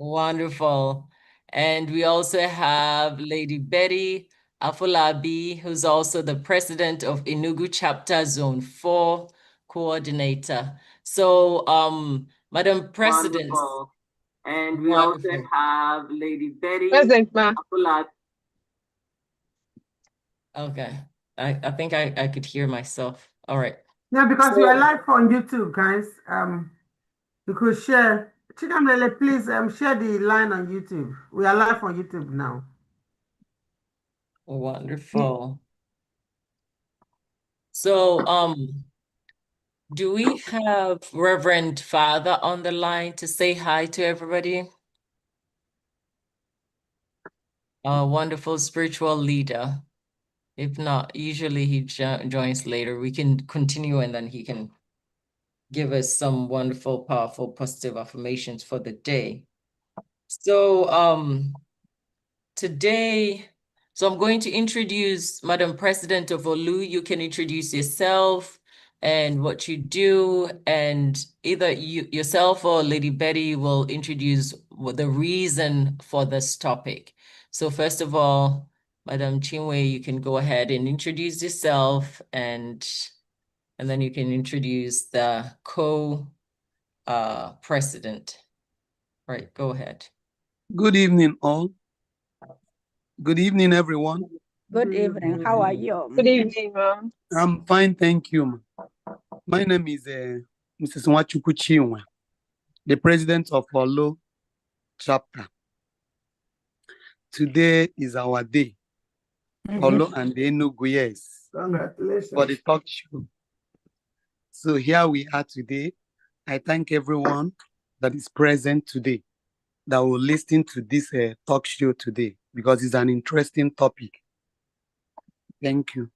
Wonderful. And we also have Lady Betty Afolabi, who's also the president of Enugu Chapter Zone 4 coordinator. So, Madam President, Wonderful. And we also wonderful. have Lady Betty Present, ma. Afolabi. Okay. I think I could hear myself. All right. Yeah, because we So, are live on YouTube, guys. You could share. Chikamlele, please share the line on YouTube. We are live on YouTube now. wonderful. So, do we have Reverend Father on the line to say hi to everybody? A wonderful spiritual leader. If not, usually he joins later. We can continue and then he can give us some wonderful, powerful, positive affirmations for the day. So, today, I'm going to introduce Madam President of Olu. You can introduce yourself and what you do, and either yourself or Lady Betty will introduce the reason for this topic. So first of all, Madam Chinwe, you can go ahead and introduce yourself, and then you can introduce the co-president. Right, go ahead. Good evening, all. Good evening, everyone. Good evening. How are you? Good evening, ma'am. I'm fine, thank you. My name is Mrs. Nwachukwu Chinwe, the president of Olo chapter. Today is our day. Olo and the Enugu, yes. Congratulations. For the talk show. So here we are today. I thank everyone that is present today, that will listen to this talk show today, because it's an interesting topic. Thank you.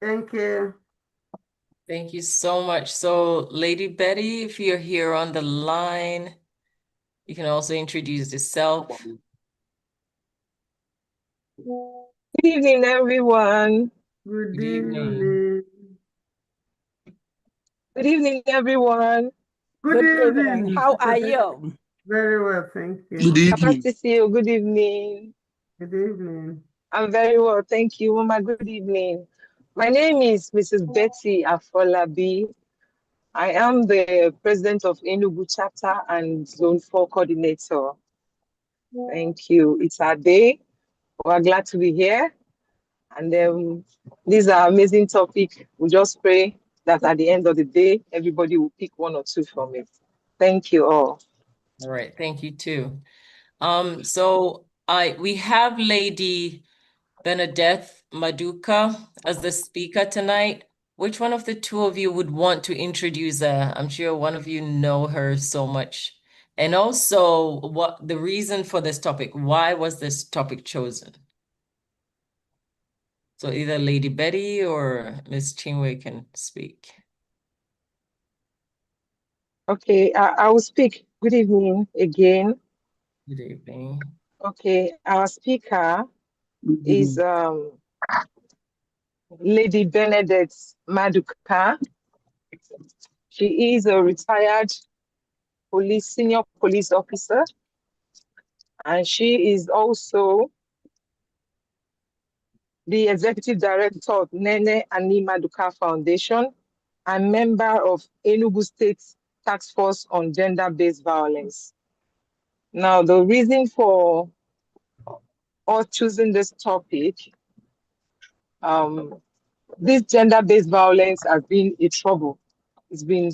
Thank you. Thank you so much. So, Lady Betty, if you're here on the line, you can also introduce yourself. Good evening, everyone. Good Good evening. evening. Good evening, everyone. Good evening. How are you? Very well, thank you. Good evening. Happy to see you. Good evening. Good evening. I'm very well, thank you, Mama. Good evening. My name is Mrs. Betty Afolabi. I am the president of Enugu chapter and Zone 4 coordinator. Thank you. It's our day. We're glad to be here. And these are amazing topic. We just pray that at the end of the day, everybody will pick one or two from it. Thank you all. All right, thank you too. So we have Lady Benedeth Maduka as the speaker tonight. Which one of the two of you would want to introduce her? I'm sure one of you know her so much. And also, what the reason for this topic? Why was this topic chosen? So either Lady Betty or Miss Chinwe can speak. Okay, I will speak. Good evening again. Good evening. Okay, our speaker is Lady Benedeth Maduka. She is a retired senior police officer, and she is also the executive director of Nene Ani Maduka Foundation and member of Enugu State Task Force on Gender-Based Violence. Now, the reason for us choosing this topic, this gender-based violence has been a trouble. It's been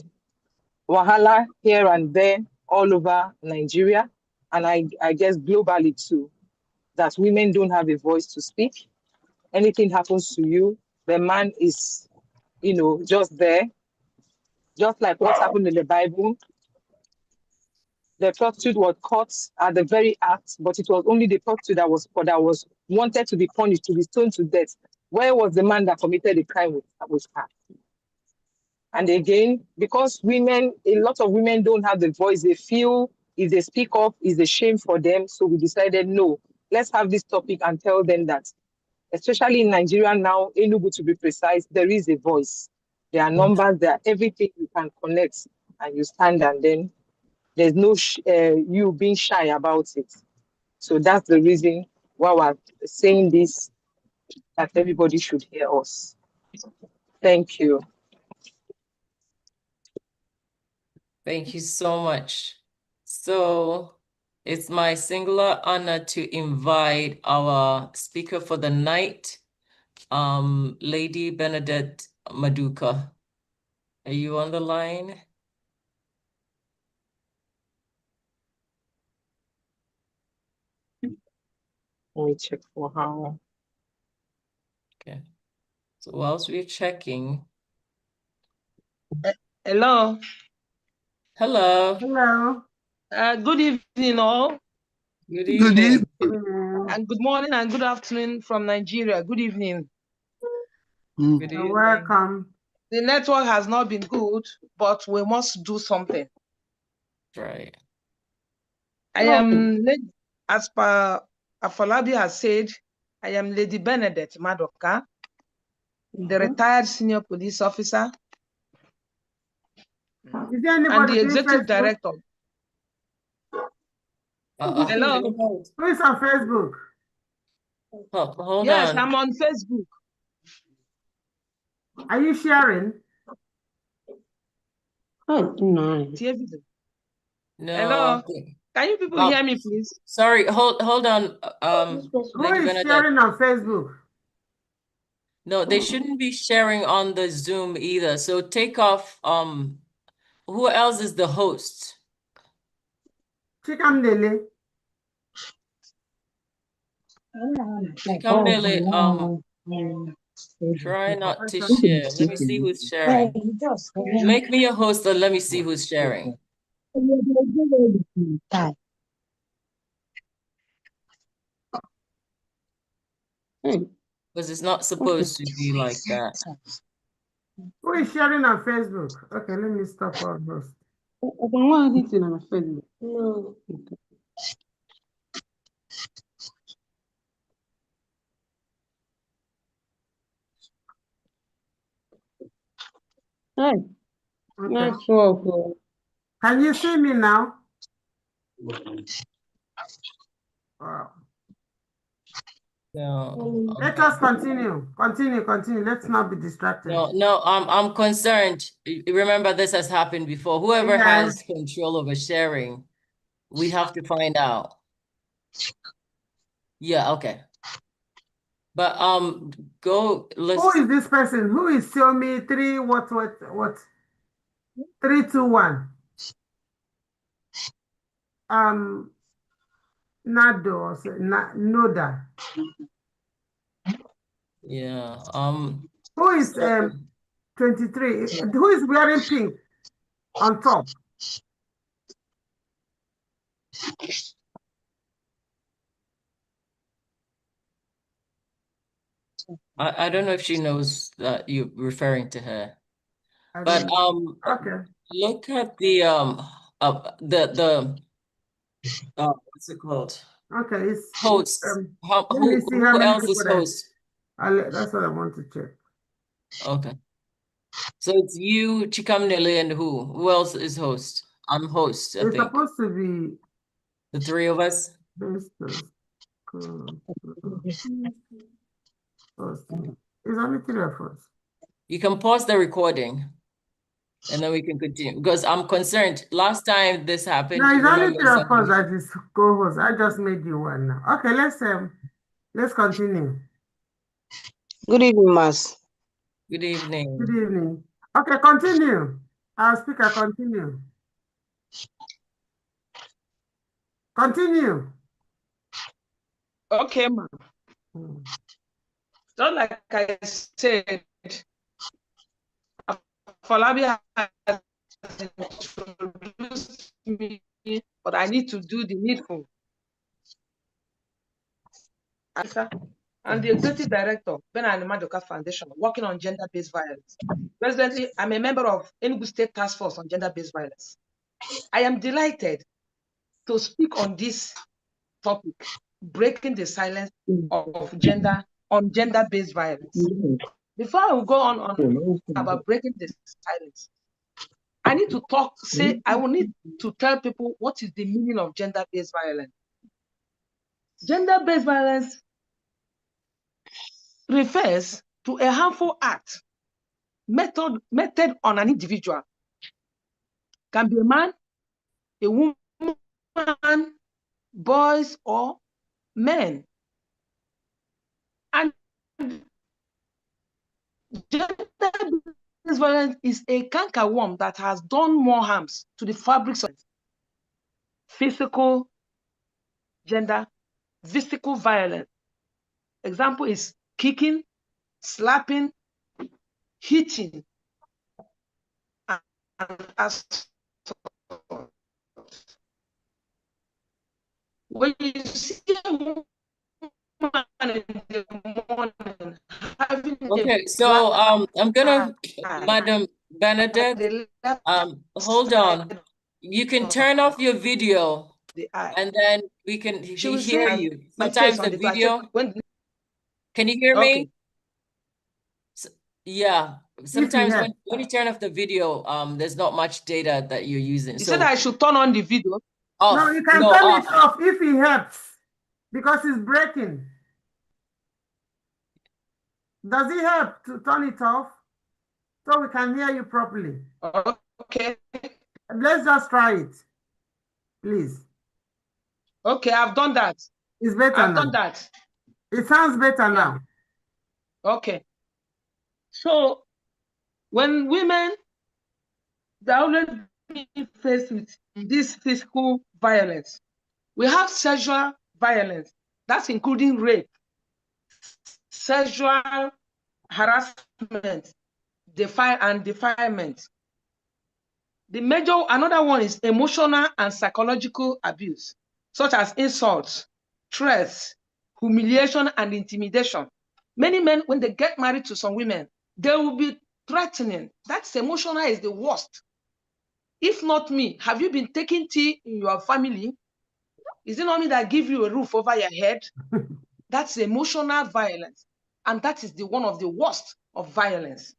wahala here and there all over Nigeria, and I guess globally too, that women don't have a voice to speak. Anything happens to you, the man is, just there. Just like what happened in the Bible, the prostitute was caught at the very act, but it was only the prostitute that was wanted to be punished, to be stoned to death. Where was the man that committed the crime with her? And again, because a lot of women don't have the voice, they feel if they speak up, it's a shame for them. So we decided, no, let's have this topic and tell them that, especially in Nigeria now, Enugu to be precise, there is a voice. There are numbers, there are everything you can connect, and you stand and then there's no you being shy about it. So that's the reason why we're saying this, that everybody should hear us. Thank you. Thank you so much. So it's my singular honor to invite our speaker for the night, Lady Bernadette Maduka. Are you on the line? Let me check for how. Okay. So whilst we're checking. Hello. Hello. Hello. Good evening, all. Good Good evening. evening. And good morning and good afternoon from Nigeria. Good evening. Good You're evening. welcome. The network has not been good, but we must do something. Right. I am, as per Afolabi has said, I am Lady Bernadette Madoka, the retired senior police officer Is there and anybody the doing executive Facebook? director. Hello. Who is on Facebook? Hold Yes, on. I'm on Facebook. Are you sharing? Oh, no. No. Hello. Can you people hear me, please? Sorry, hold on. Who Lady is Bernadette. sharing on Facebook? No, they shouldn't be sharing on the Zoom either. So take off. Who else is the host? Chikamdele. Chikamdele, try not to share. Let me see who's sharing. Make me a host and let me see who's sharing. Because it's not supposed to be like that. Who is sharing on Facebook? Okay, let me stop all this. No. Okay. Network. Can you see me now? Wow. No. Let us continue. Continue. Let's not be distracted. No, I'm concerned. Remember, this has happened before. Whoever Yeah. has control over sharing, we have to find out. Yeah, okay. But let's. Who is this person? Who is show me three what? 3, 2, 1. Nado or Noda. Yeah. Who is 23? Who is wearing pink on top? I don't know if she knows that you're referring to her. But okay. Look at the what's it called? Okay, it's Hosts. let me see how Who many else people is there. host? That's what I want to check. Okay. So it's you, Chikamnele, and who? Who else is host? I'm host, I It's think. supposed to be The three of us. it's only 3 of us. You can pause the recording and then we can continue because I'm concerned. Last time this happened, No, it's only remember 3 of us somebody. that is co-host. I just made you one now. Okay, let's continue. Good evening, Mas. Good evening. Good evening. Okay, continue. Our speaker, continue. Continue. Okay, ma'am. Just like I said, Falabi has introduced me, but I need to do the needful. I'm the executive director, Ben and Madoka Foundation, working on gender-based violence. Presently, I'm a member of Enugu State Task Force on gender-based violence. I am delighted to speak on this topic, breaking the silence of gender-based violence. Before I will go on about breaking the silence, I need to I will need to tell people what is the meaning of gender-based violence. Gender-based violence refers to a harmful act meted on an individual. Can be a man, a woman, boys, or men. And gender-based violence is a cankerworm that has done more harms to the fabrics of physical, gender, physical violence. Example is kicking, slapping, hitting, and assault. When you see a woman in the morning having Okay, a so black I'm gonna, eye Madam at Bernadette, the left hold on. side You can of turn off your video the eye, and then we can she will hear see you. my face Sometimes the on the door. I said, video, can you hear okay. me? Yeah, If he sometimes helps. when you turn off the video, there's not much data that you're using. You said So I should turn on the video. No, off, you can no, turn off. it off if he helps, because it's breaking. Does it help to turn it off so we can hear you properly? Okay. Let's just try it, please. Okay, I've done that. It's better I've now. done that. It sounds better Yeah. now. Okay. So when women, they're always being faced with this physical violence. We have sexual violence. That's including rape, sexual harassment, and defilement. Another one is emotional and psychological abuse, such as insults, threats, humiliation, and intimidation. Many men, when they get married to some women, they will be threatening. That's emotional is the worst. If not me, have you been taking tea in your family? Is it not me that give you a roof over your head? That's emotional violence. And that is one of the worst of violence.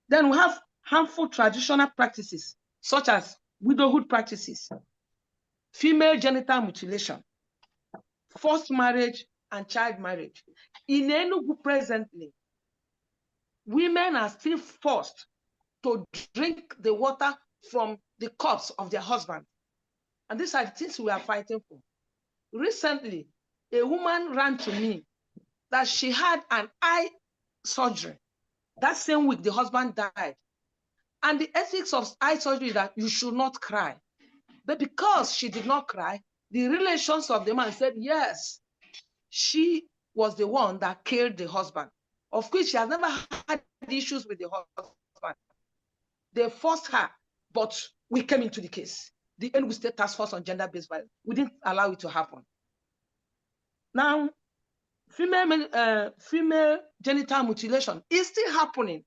Then we have harmful traditional practices, such as widowhood practices, female genital mutilation, forced marriage, and child marriage. In Enugu presently, women are still forced to drink the water from the cups of their husband. And these are the things we are fighting for. Recently, a woman ran to me that she had an eye surgery. That same week, the husband died. And the ethics of eye surgery is that you should not cry. But because she did not cry, the relations of the man said, yes, she was the one that killed the husband. Of which she has never had issues with the husband. They forced her, but we came into the case. The Enugu State Task Force on Gender-Based Violence, we didn't allow it to happen. Now, female genital mutilation is still happening,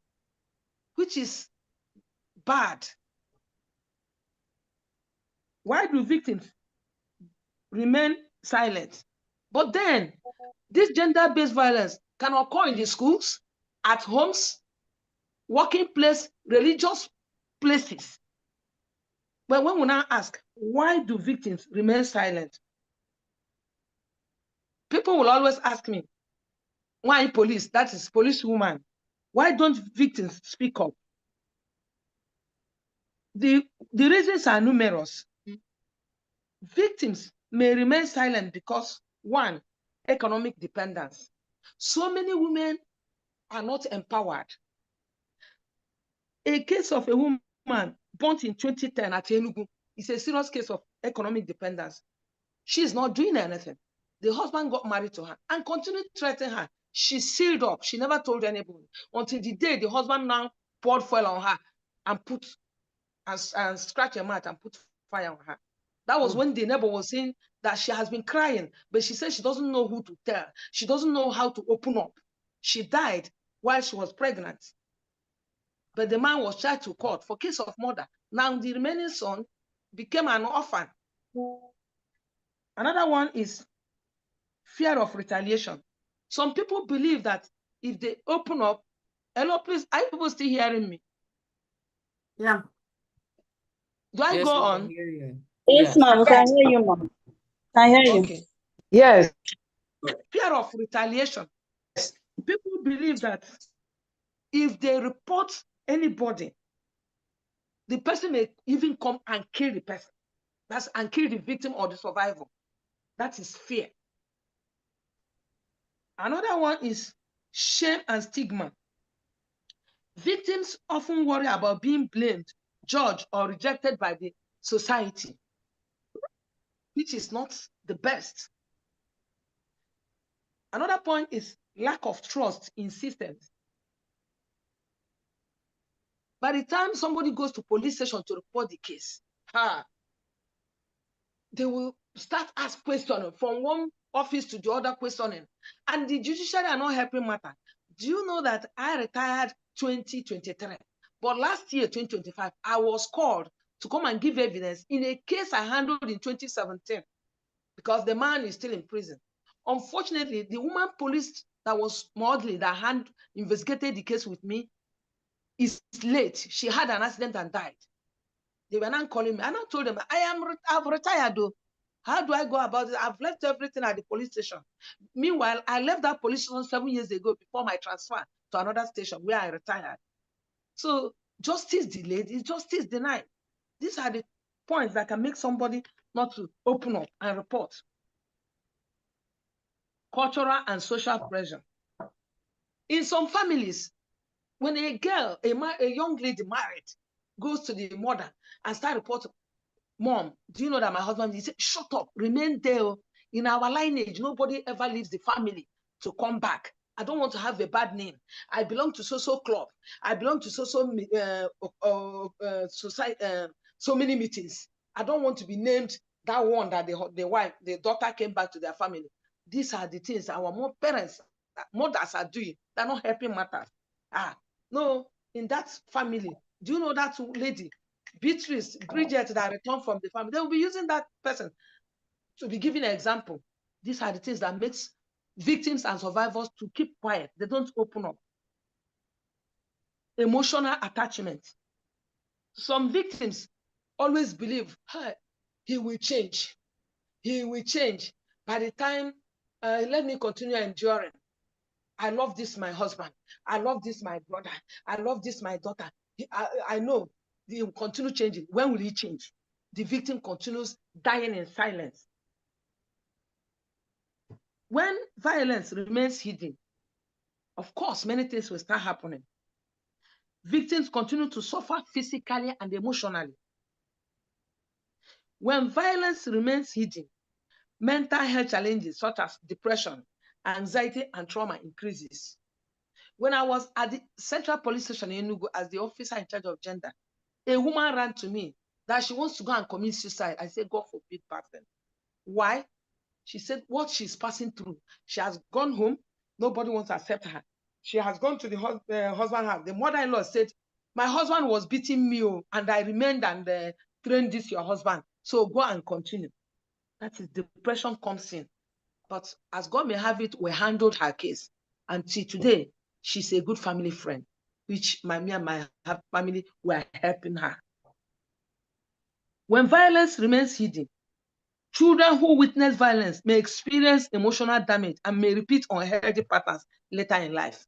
which is bad. Why do victims remain silent? But then, this gender-based violence can occur in the schools, at homes, working place, religious places. But when we now ask, why do victims remain silent? People will always ask me, why police, that is policewoman, why don't victims speak up? The reasons are numerous. Victims may remain silent because, one, economic dependence. So many women are not empowered. A case of a woman burnt in 2010 at Enugu is a serious case of economic dependence. She's not doing anything. The husband got married to her and continued threatening her. She sealed up. She never told anybody until the day the husband now poured fuel on her and put and scratched her mouth and put fire on her. That was when the neighbor was saying that she has been crying, but she said she doesn't know who to tell. She doesn't know how to open up. She died while she was pregnant. But the man was charged to court for case of murder. Now the remaining son became an orphan. Another one is fear of retaliation. Some people believe that if they open up, hello, please, are you people still hearing me? Yeah. Do I Yes, go we can on? hear you. Yes, Yes. ma'am. We can hear you, ma'am. Can hear you. Okay. Yes. Fear of retaliation. People believe that if they report anybody, the person may even come and kill the person. And kill the victim or the survivor. That is fear. Another one is shame and stigma. Victims often worry about being blamed, judged, or rejected by the society, which is not the best. Another point is lack of trust in systems. By the time somebody goes to police station to report the case, they will start asking questioning from one office to the other questioning. And the judiciary are not helping matter. Do you know that I retired 2023? But last year, 2025, I was called to come and give evidence in a case I handled in 2017 because the man is still in prison. Unfortunately, the woman police that was Maudley that investigated the case with me is late. She had an accident and died. They were not calling me. And I told them, I've retired though. How do I go about it? I've left everything at the police station. Meanwhile, I left that police station 7 years ago before my transfer to another station where I retired. So justice delayed is justice denied. These are the points that can make somebody not to open up and report. Cultural and social pressure. In some families, when a girl, a young lady married, goes to the mother and start reporting, Mom, do you know that my husband, he said, shut up, remain there. In our lineage, nobody ever leaves the family to come back. I don't want to have a bad name. I belong to so-so club. I belong to so-so society, so many meetings. I don't want to be named that one that the daughter came back to their family. These are the things our parents, mothers are doing. They're not helping matters. No, in that family, do you know that lady? Beatrice, Bridget that returned from the family, they will be using that person to be giving an example. These are the things that makes victims and survivors to keep quiet. They don't open up. Emotional attachment. Some victims always believe, hey, he will change. He will change. By the time, let me continue enduring. I love this, my husband. I love this, my brother. I love this, my daughter. I know he will continue changing. When will he change? The victim continues dying in silence. When violence remains hidden, of course, many things will start happening. Victims continue to suffer physically and emotionally. When violence remains hidden, mental health challenges such as depression, anxiety, and trauma increases. When I was at the Central Police Station in Enugu as the officer in charge of gender, a woman ran to me that she wants to go and commit suicide. I said, God forbid, person. Why? She said what she's passing through. She has gone home. Nobody wants to accept her. She has gone to the husband house. The mother-in-law said, my husband was beating me and I remained and trained this your husband. So go and continue. That is depression comes in. But as God may have it, we handled her case. Until today, she's a good family friend, which me and my family were helping her. When violence remains hidden, children who witness violence may experience emotional damage and may repeat unhealthy patterns later in life.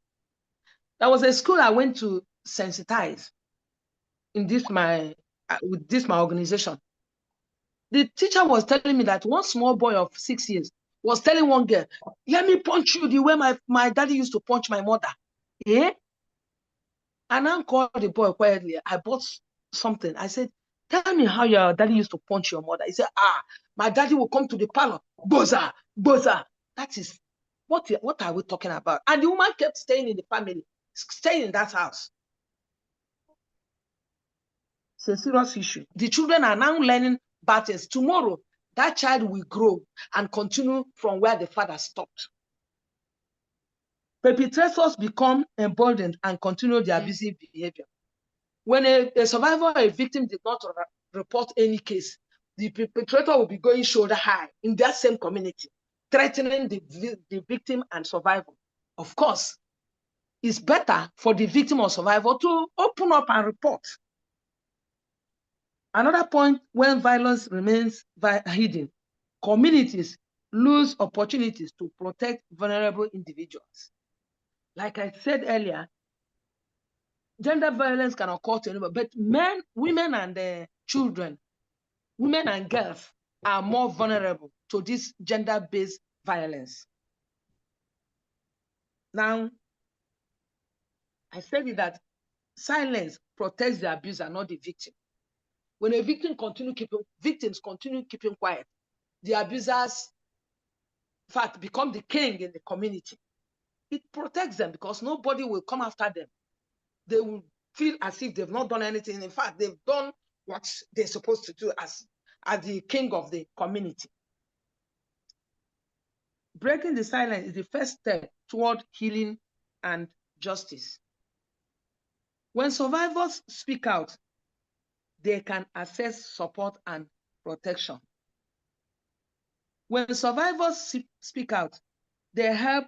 There was a school I went to sensitize in with this my organization. The teacher was telling me that one small boy of 6 years was telling one girl, let me punch you the way my daddy used to punch my mother. Yeah? And I called the boy quietly. I bought something. I said, tell me how your daddy used to punch your mother. He said, my daddy will come to the parlor. Boza, boza. That is, what are we talking about? And the woman kept staying in the family, staying in that house. It's a serious issue. The children are now learning patterns. Tomorrow, that child will grow and continue from where the father stopped. Perpetrators become emboldened and continue their abusive behavior. When a survivor or a victim did not report any case, the perpetrator will be going shoulder high in that same community, threatening the victim and survivor. Of course, it's better for the victim or survivor to open up and report. Another point, when violence remains hidden, communities lose opportunities to protect vulnerable individuals. Like I said earlier, gender violence can occur to anybody, but men, women, and children, women and girls are more vulnerable to this gender-based violence. Now, I said it that silence protects the abuser, not the victim. When a victims continue keeping quiet, the abusers, in fact, become the king in the community. It protects them because nobody will come after them. They will feel as if they've not done anything. In fact, they've done what they're supposed to do as the king of the community. Breaking the silence is the first step toward healing and justice. When survivors speak out, they can access support and protection. When survivors speak out, they help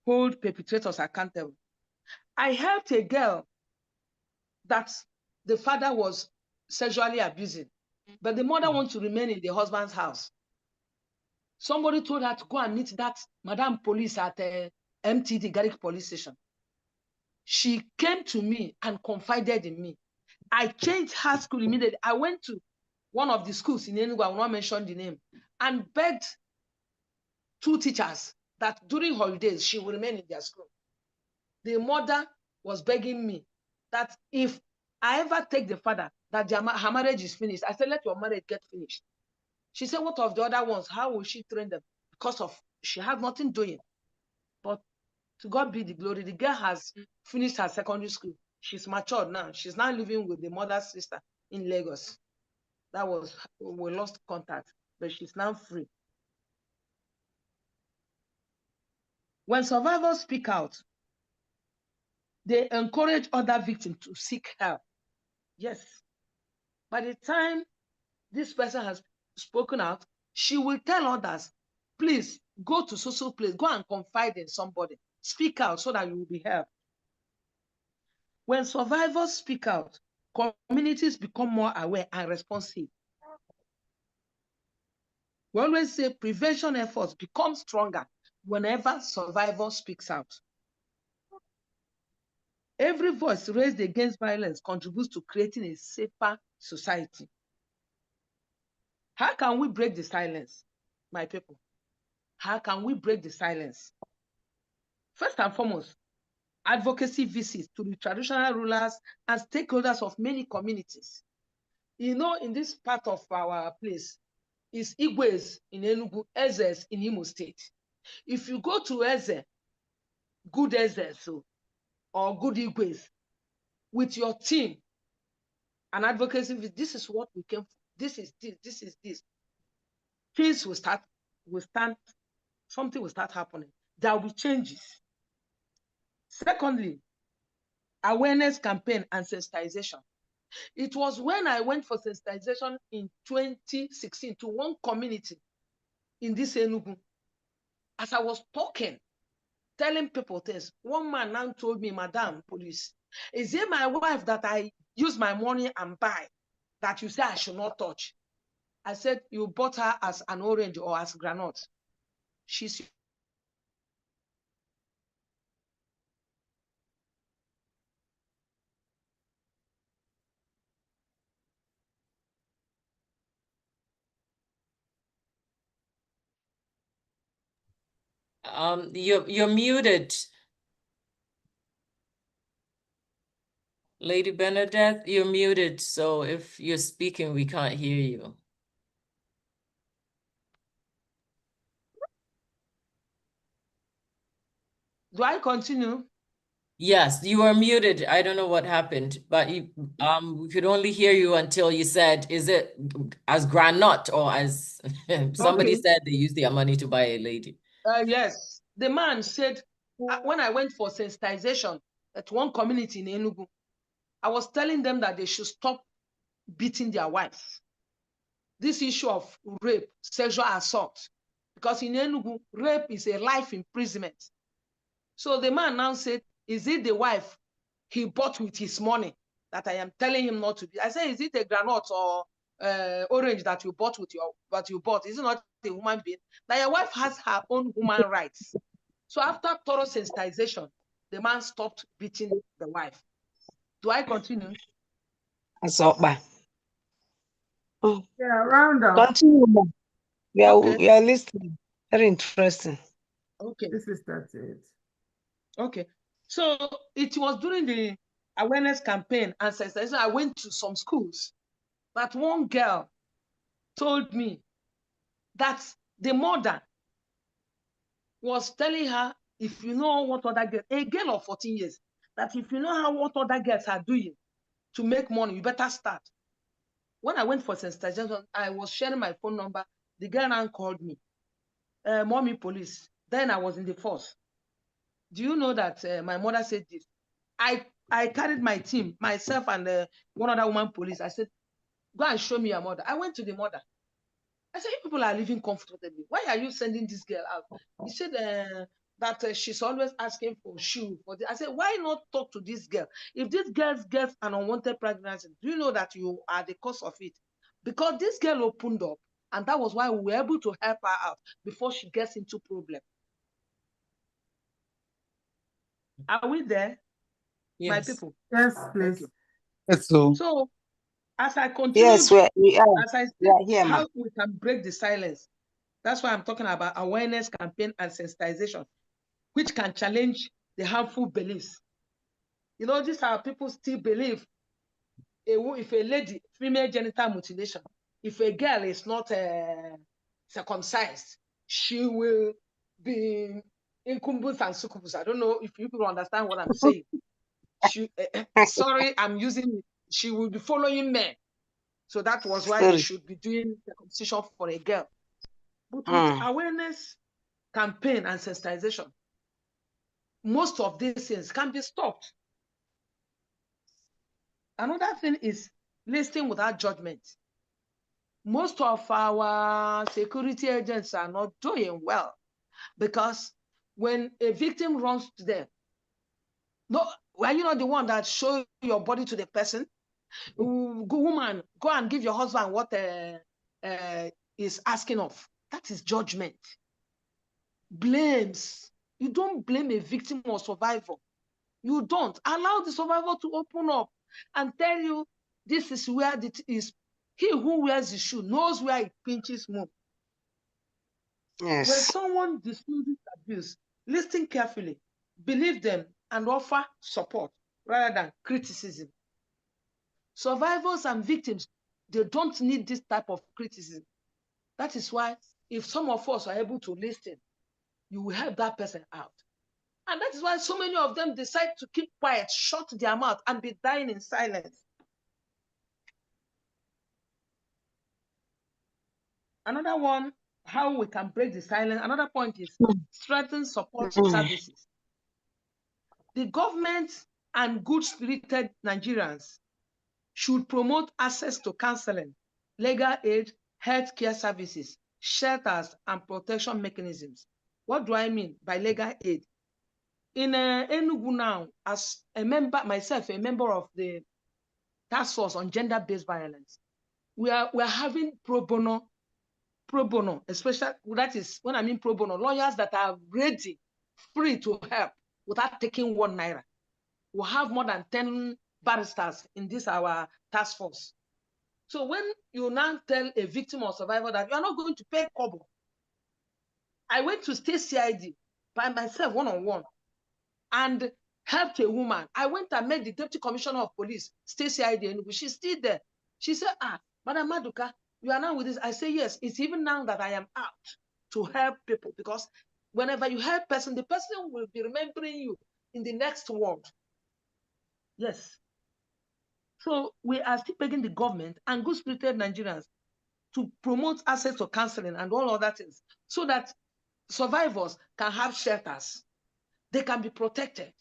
hold perpetrators accountable. I helped a girl that the father was sexually abusing, but the mother wants to remain in the husband's house. Somebody told her to go and meet that Madam Police at MTD Garrick Police Station. She came to me and confided in me. I changed her school immediately. I went to one of the schools in Enugu, I will not mention the name, and begged 2 teachers that during holidays she will remain in their school. The mother was begging me that if I ever take the father, that her marriage is finished. I said, let your marriage get finished. She said, what of the other ones? How will she train them? Because of she had nothing doing. But to God be the glory. The girl has finished her secondary school. She's matured now. She's now living with the mother's sister in Lagos. That was, we lost contact, but she's now free. When survivors speak out, they encourage other victims to seek help. Yes. By the time this person has spoken out, she will tell others, please go to social place, go and confide in somebody, speak out so that you will be helped. When survivors speak out, communities become more aware and responsive. We always say prevention efforts become stronger whenever survivor speaks out. Every voice raised against violence contributes to creating a safer society. How can we break the silence, my people? How can we break the silence? First and foremost, advocacy visits to the traditional rulers and stakeholders of many communities. You know, in this part of our place, is Igwes in Enugu, Ezes in Imo State. If you go to Eze, good Ezes or good Igwes, with your team and advocacy, this is what we came for. This is this. Things will start, something will start happening. There will be changes. Secondly, awareness campaign and sensitization. It was when I went for sensitization in 2016 to one community in this Enugu. As I was talking, telling people things, one man now told me, Madam Police, is it my wife that I use my money and buy that you say I should not touch? I said, you bought her as an orange or as granite. She's You're muted. Lady Bernadette, you're muted, so if you're speaking, we can't hear you. Do I continue? Yes, you are muted. I don't know what happened, but we could only hear you until you said, is it as granite or as somebody Okay. said they use their money to buy a lady? Yes. The man said, when I went for sensitization at one community in Enugu, I was telling them that they should stop beating their wives. This issue of rape, sexual assault, because in Enugu, rape is a life imprisonment. So the man now said, is it the wife he bought with his money that I am telling him not to be? I said, is it a granite or orange that you bought is it not a human being? That your wife has her own human rights. So after thorough sensitization, the man stopped beating the wife. Do I continue? Asokba. Yeah, round up. Continue. We are, Okay. we are listening. Very interesting. Okay. This is that's it. Okay. So it was during the awareness campaign and sensitization. I went to some schools, but one girl told me that the mother was telling her, if you know what other girls, a girl of 14 years, that if you know how what other girls are doing to make money, you better start. When I went for sensitization, I was sharing my phone number. The girl now called me, mommy police. Then I was in the force. Do you know that my mother said this? I carried my team, myself and one other woman police. I said, go and show me your mother. I went to the mother. I said, you people are living comfortably. Why are you sending this girl out? He said that she's always asking for shoe. I said, why not talk to this girl? If this girl gets an unwanted pregnancy, do you know that you are the cause of it? Because this girl opened up, and that was why we were able to help her out before she gets into problem. Are we there, my Yes. people? Yes, please. Okay. So as I continue, Yes, we are. as I We see are here, how ma'am. we can break the silence, that's why I'm talking about awareness campaign and sensitization, which can challenge the harmful beliefs. You know, these are people still believe if a lady, female genital mutilation, if a girl is not circumcised, she will be incumbus and succubus. I don't know if you people understand what I'm saying. Sorry, I'm using, she will be following men. So that was why they should be doing circumcision for a girl. But with awareness campaign and sensitization, most of these things can be stopped. Another thing is listening without judgment. Most of our security agents are not doing well because when a victim runs to them, no, were you not the one that show your body to the person? Woman, go and give your husband what is asking of. That is judgment. Blames. You don't blame a victim or survivor. You don't. Allow the survivor to open up and tell you this is where it is. He who wears the shoe knows where it pinches more. Yes. When someone discloses abuse, listen carefully, believe them, and offer support rather than criticism. Survivors and victims, they don't need this type of criticism. That is why if some of us are able to listen, you will help that person out. And that is why so many of them decide to keep quiet, shut their mouth, and be dying in silence. Another one, how we can break the silence. Another point is strengthen support services. The government and good-spirited Nigerians should promote access to counseling, legal aid, healthcare services, shelters, and protection mechanisms. What do I mean by legal aid? In Enugu now, as a member, myself, a member of the task force on gender-based violence, we're having pro bono, especially that is when I mean pro bono, lawyers that are ready, free to help without taking 1 naira. We have more than 10 barristers in this our task force. So when you now tell a victim or survivor that you are not going to pay kobo, I went to state CID by myself one-on-one and helped a woman. I went and met the deputy commissioner of police, state CID, and she's still there. She said, Madam Maduka, you are now with this. I say, yes, it's even now that I am out to help people, because whenever you help person, the person will be remembering you in the next world. Yes. So we are still begging the government and good-spirited Nigerians to promote access to counseling and all other things so that survivors can have shelters. They can be protected.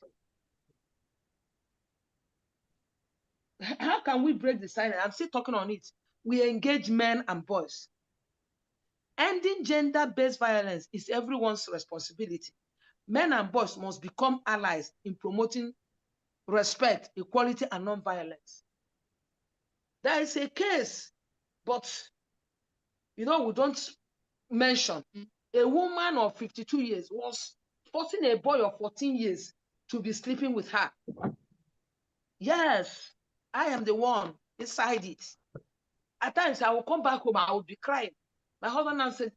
How can we break the silence? I'm still talking on it. We engage men and boys. Ending gender-based violence is everyone's responsibility. Men and boys must become allies in promoting respect, equality, and non-violence. There is a case But, you know, we don't mention a woman of 52 years was forcing a boy of 14 years to be sleeping with her. Yes, I am the one inside it. At times, I will come back home, I will be crying. My husband now said,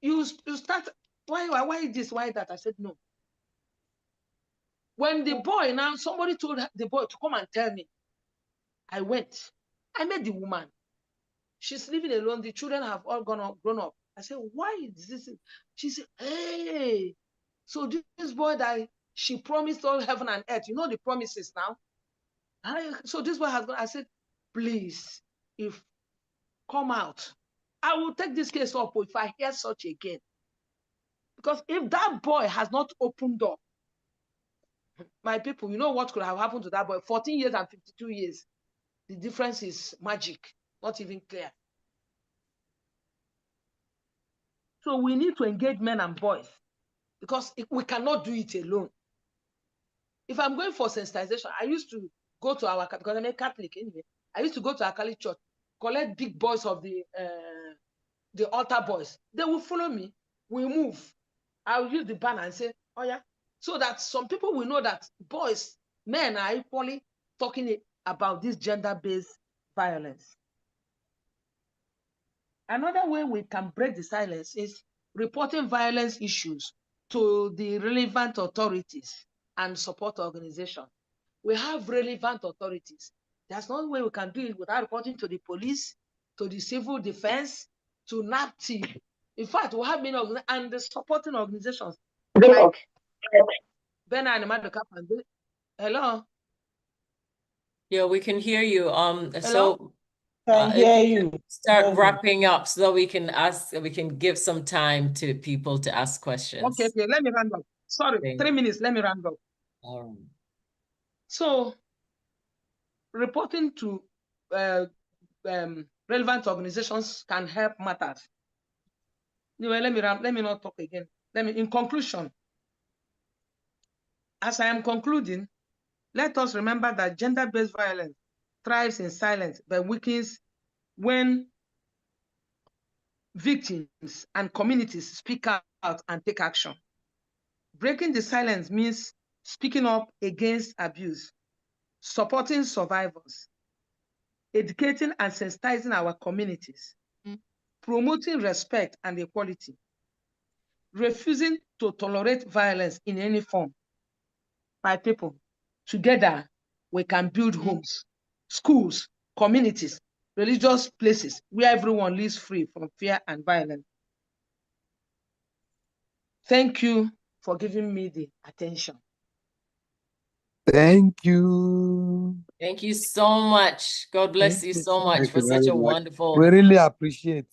you start, why this, why that? I said, no. When the boy now, somebody told the boy to come and tell me, I went. I met the woman. She's living alone. The children have all grown up. I said, why is this? She said, hey, so this boy that she promised all heaven and earth, you know the promises now. So this boy has gone. I said, please, if come out, I will take this case up if I hear such again. Because if that boy has not opened up, my people, you know what could have happened to that boy? 14 years and 52 years. The difference is magic, not even clear. So we need to engage men and boys because we cannot do it alone. If I'm going for sensitization, I used to go to our, because I'm a Catholic anyway, I used to go to our Catholic church, collect big boys of the altar boys. They will follow me. We move. I'll use the banner and say, oh yeah. So that some people will know that boys, men are equally talking about this gender-based violence. Another way we can break the silence is reporting violence issues to the relevant authorities and support organizations. We have relevant authorities. There's no way we can do it without reporting to the police, to the civil defense, to NAPTI. In fact, we have many and the supporting organizations like Bena and Madoka. Hello? Yeah, we can hear you. Hello? So Can if hear you you. can start wrapping up so that we can give some time to people to ask questions. Okay, let me round up. Sorry, 3 minutes, let me round up. So, reporting to relevant organizations can help matters. Anyway, let me not talk again. In conclusion, as I am concluding, let us remember that gender-based violence thrives in silence but weakens when victims and communities speak out and take action. Breaking the silence means speaking up against abuse, supporting survivors, educating and sensitizing our communities, promoting respect and equality, refusing to tolerate violence in any form. My people, together we can build homes, schools, communities, religious places where everyone lives free from fear and violence. Thank you for giving me the attention. Thank you. Thank you so much. God bless you so much for such a wonderful. We really appreciate.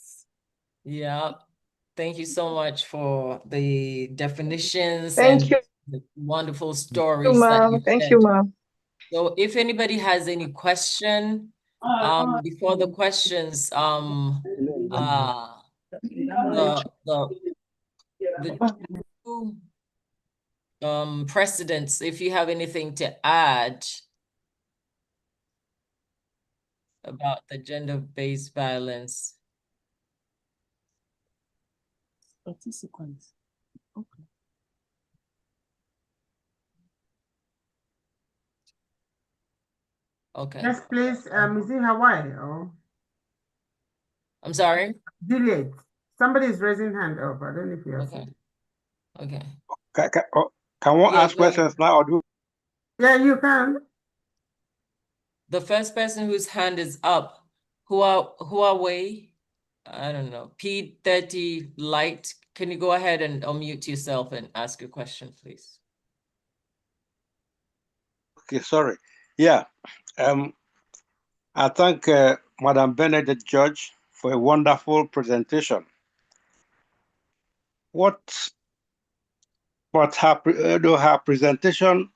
Yeah. Thank you so much for the definitions Thank and you, the wonderful stories that ma'am. you Thank you, shared. ma'am. So if anybody has any question, before the questions, the two presidents, if you have anything to add about the gender-based violence. 30 seconds. Okay. Okay. Yes, please. Is it Hawaii or? I'm sorry? Juliet. Somebody is raising hand up. I don't know if you are saying. Okay. Can one Yeah, ask go ahead. questions now or do? Yeah, you can. The first person whose hand is up, Huawei, I don't know, P30 Light. Can you go ahead and unmute yourself and ask your question, please? Okay, sorry. Yeah. I thank Madam Benedict George for a wonderful presentation. But her presentation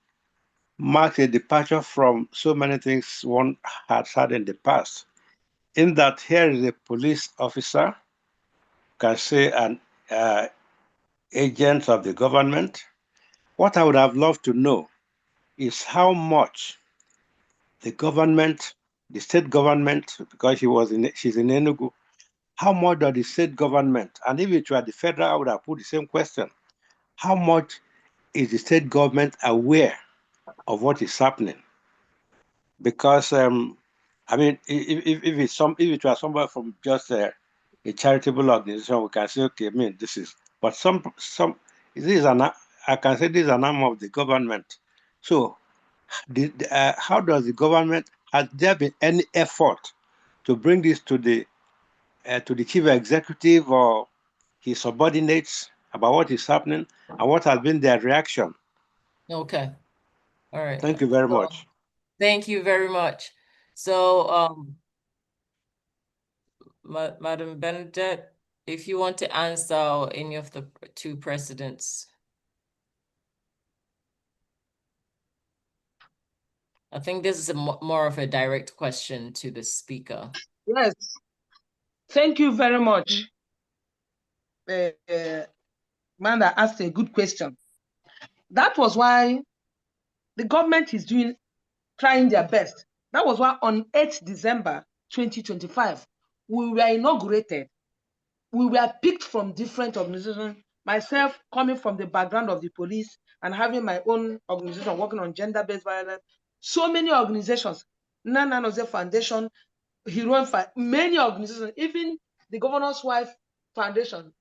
marks a departure from so many things one has had in the past. In that here is a police officer, can say an agent of the government. What I would have loved to know is how much the government the state government, because she's in Enugu, how much does the state government, and if it were the federal, I would have put the same question, how much is the state government aware of what is happening? Because I mean, if it was somebody from just a charitable organization, we can say, okay, I mean, this is, but I can say this is an arm of the government. So, how does the government, has there been any effort to bring this to the chief executive or his subordinates about what is happening and what has been their reaction? Okay. All right. Thank you very So, much. thank you very much. So, Madam Bernadette, if you want to answer any of the two presidents. I think this is more of a direct question to the speaker. Yes. Thank you very much. Man that asked a good question. That was why the government is trying their best. That was why on 8th December 2025, we were inaugurated. We were picked from different organizations. Myself, coming from the background of the police and having my own organization working on gender-based violence, so many organizations, Nana Noze Foundation, many organizations, even the governor's wife foundation,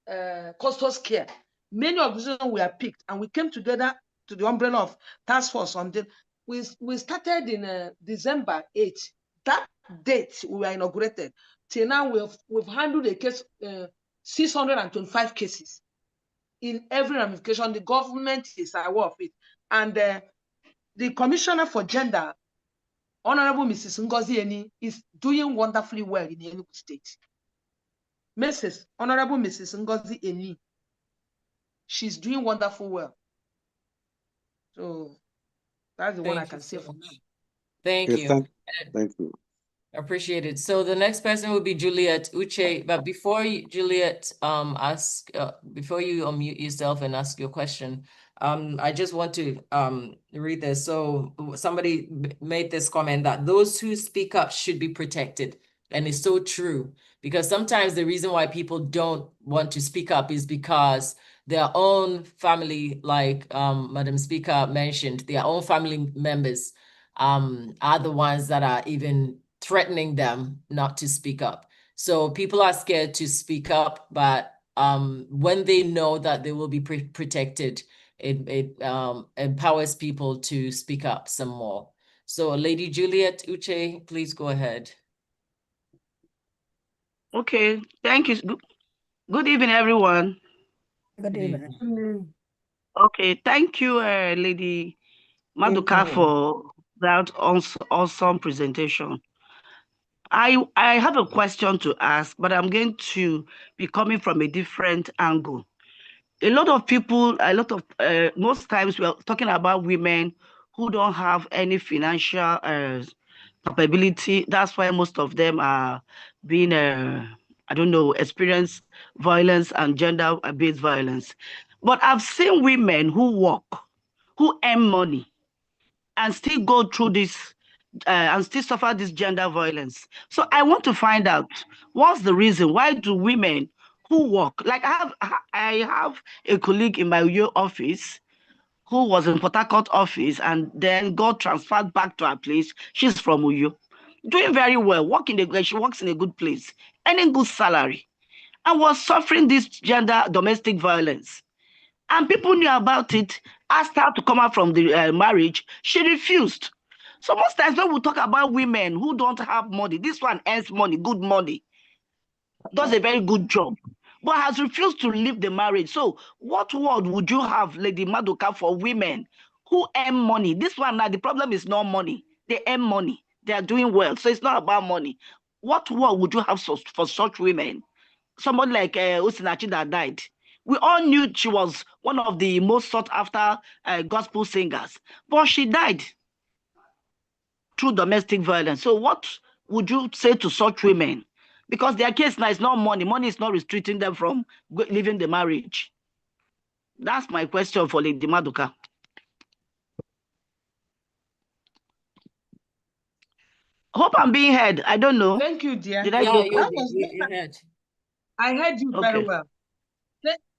Costos Care, many organizations were picked, and we came together to the umbrella of task force on the. We started in December 8th. That date we were inaugurated. Till now, we've handled a case, 625 cases in every ramification. The government is aware of it, and the commissioner for gender, Honorable Mrs. Ngozi Eni, is doing wonderfully well in Enugu State. Honorable Mrs. Ngozi Eni, she's doing wonderful well. So that's the one I can say for now. Thank you. Thank you. Appreciate it. So the next person will be Juliet Uche. But before you, Juliet, before you unmute yourself and ask your question, I just want to read this. So somebody made this comment that those who speak up should be protected. And it's so true, because sometimes the reason why people don't want to speak up is because their own family, like Madam Speaker mentioned, their own family members are the ones that are even threatening them not to speak up. So people are scared to speak up, but when they know that they will be protected, it empowers people to speak up some more. So Lady Juliet Uche, please go ahead. Okay, thank you. Good evening, everyone. Good evening. Okay, thank you, Lady Maduka, for that awesome presentation. I have a question to ask, but I'm going to be coming from a different angle. A lot of people, most times we are talking about women who don't have any financial capability. That's why most of them are being, experience violence and gender-based violence. But I've seen women who work, who earn money, and still go through this and still suffer this gender violence. So I want to find out what's the reason. Why do women who work, like I have a colleague in my office who was in Port Harcourt office and then got transferred back to her place. She's from Uyo, doing very well, she works in a good place, earning good salary, and was suffering this gender domestic violence. And people knew about it, asked her to come out from the marriage. She refused. So most times when we talk about women who don't have money, this one earns money, good money, does a very good job, but has refused to leave the marriage. So what word would you have, Lady Maduka, for women who earn money? This one now, the problem is not money. They earn money. They are doing well. So it's not about money. What word would you have for such women? Somebody like Osinachi that died. We all knew she was one of the most sought after gospel singers, but she died through domestic violence. So what would you say to such women? Because their case now is not money. Money is not restricting them from leaving the marriage. That's my question for Lady Maduka. Hope I'm being heard. I don't know. Thank you, dear. Did I Yeah, break up? That was you heard. I heard you very Okay. well.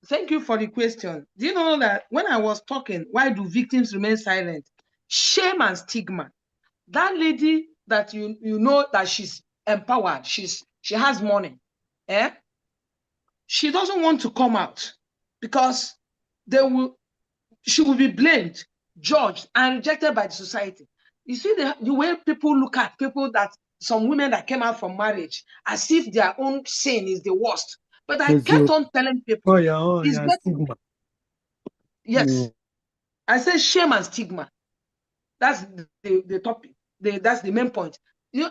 Thank you for the question. Do you know that when I was talking, why do victims remain silent? Shame and stigma. That lady that you know that she's empowered, she has money, eh? She doesn't want to come out because she will be blamed, judged, and rejected by the society. You see the way people look at people, that some women that came out from marriage as if their own sin is the worst. But I kept on telling people, it's better. Stigma. Yes, I said shame and stigma. That's the topic. That's the main point.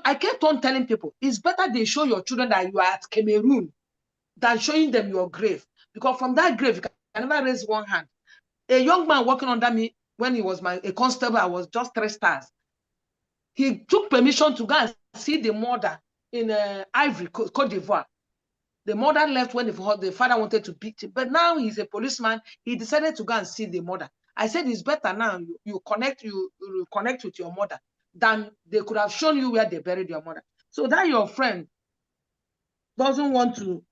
I kept on telling people, it's better they show your children that you are at Cameroon than showing them your grave. Because from that grave, you can never raise one hand. A young man working under me when he was a constable, I was just 3 stars. He took permission to go and see the mother in Ivory, Cote d'Ivoire. The mother left when the father wanted to beat him. But now he's a policeman. He decided to go and see the mother. I said, it's better now you connect with your mother than they could have shown you where they buried your mother. So that your friend doesn't want to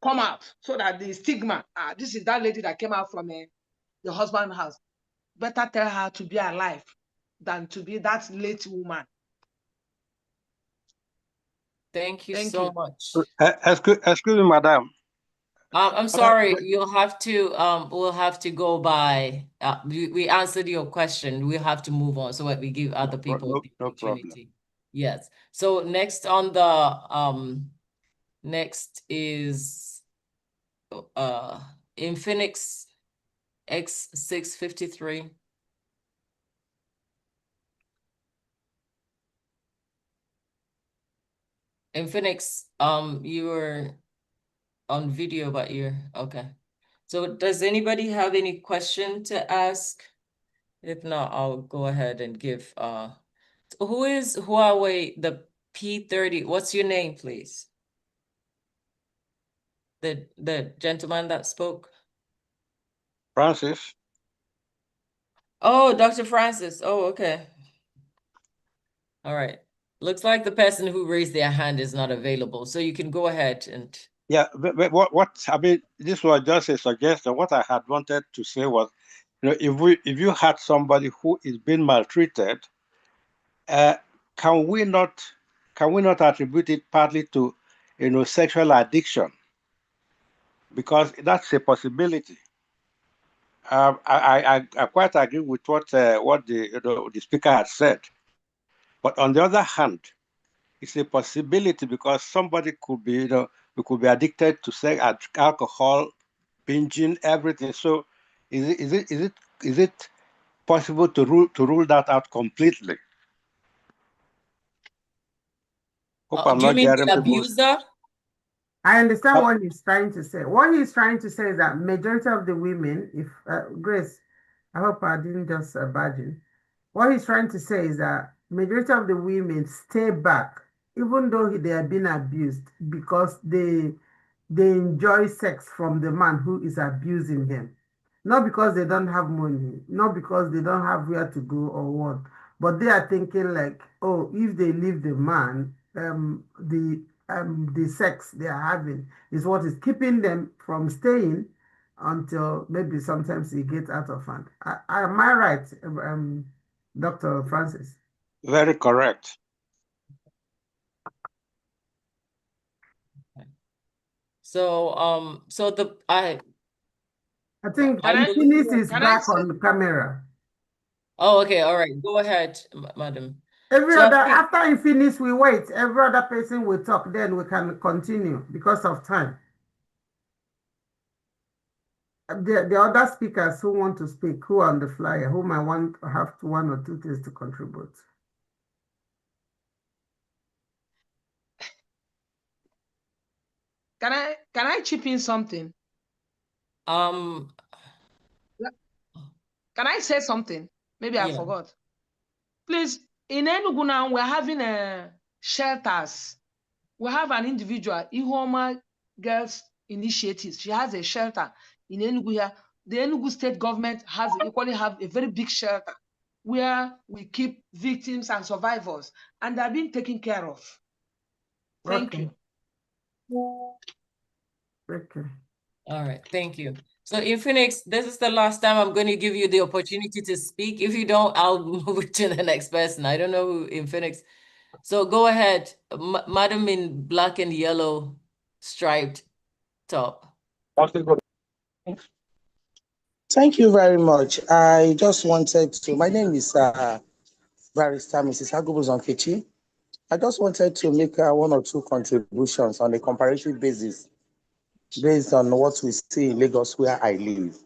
come out, so that the stigma, this is that lady that came out from the husband's house. Better tell her to be alive than to be that late woman. Thank you Thank so you. much. Excuse me, madam. I'm sorry, you'll have to we'll have to go by we answered your question. We'll have to move on so that we give other people the No problem. opportunity. Yes. So next on the next is Infinix X653. Infinix, you were on video, but you're okay. So does anybody have any question to ask? If not, I'll go ahead and give who is Huawei the P30? What's your name, please? The gentleman that spoke. Francis. Oh, Dr. Francis. Oh, okay. All right. Looks like the person who raised their hand is not available, so you can go ahead and. Yeah, but what I mean, this was just a suggestion. What I had wanted to say was, if you had somebody who is being maltreated, can we not attribute it partly to, sexual addiction? Because that's a possibility. I quite agree with what the speaker had said, but on the other hand, it's a possibility because somebody could be addicted to sex, alcohol, binging, everything. So, is it possible to rule that out completely? Hope I'm Do you not mean getting the people's. abuser? I understand what he's trying to say. What he's trying to say is that majority of the women, if Grace, I hope I didn't just barge in. What he's trying to say is that majority of the women stay back, even though they are being abused, because they enjoy sex from the man who is abusing them. Not because they don't have money, not because they don't have where to go or what, but they are thinking like, oh, if they leave the man, the sex they are having is what is keeping them from staying until maybe sometimes it gets out of hand. Am I right, Dr. Francis? Very correct. So I think Can I Infinite is can I back say, on the camera. Oh, okay, all right. Go ahead, madam. Every So I other, think after Infinite, we wait. Every other person will talk, then we can continue because of time. The other speakers who want to speak, who are on the flyer, who might want to have one or two things to contribute. can I chip in something? um Can I say something? Maybe I yeah. forgot. Please, in Enugu now, we're having shelters. We have an individual, Ihoma Girls Initiative. She has a shelter in Enugu here. The Enugu state government equally have a very big shelter. where we keep victims and survivors, and they're being taken care of. Thank you. Okay. All right, thank you. So Infinix, this is the last time I'm going to give you the opportunity to speak. If you don't, I'll move to the next person. I don't know who Infinix. So go ahead, Madam in black and yellow striped top. Thank you very much. I just wanted to, my name is Barrister Mrs. Agubus Onkechi. I just wanted to make one or two contributions on a comparative basis based on what we see in Lagos where I live.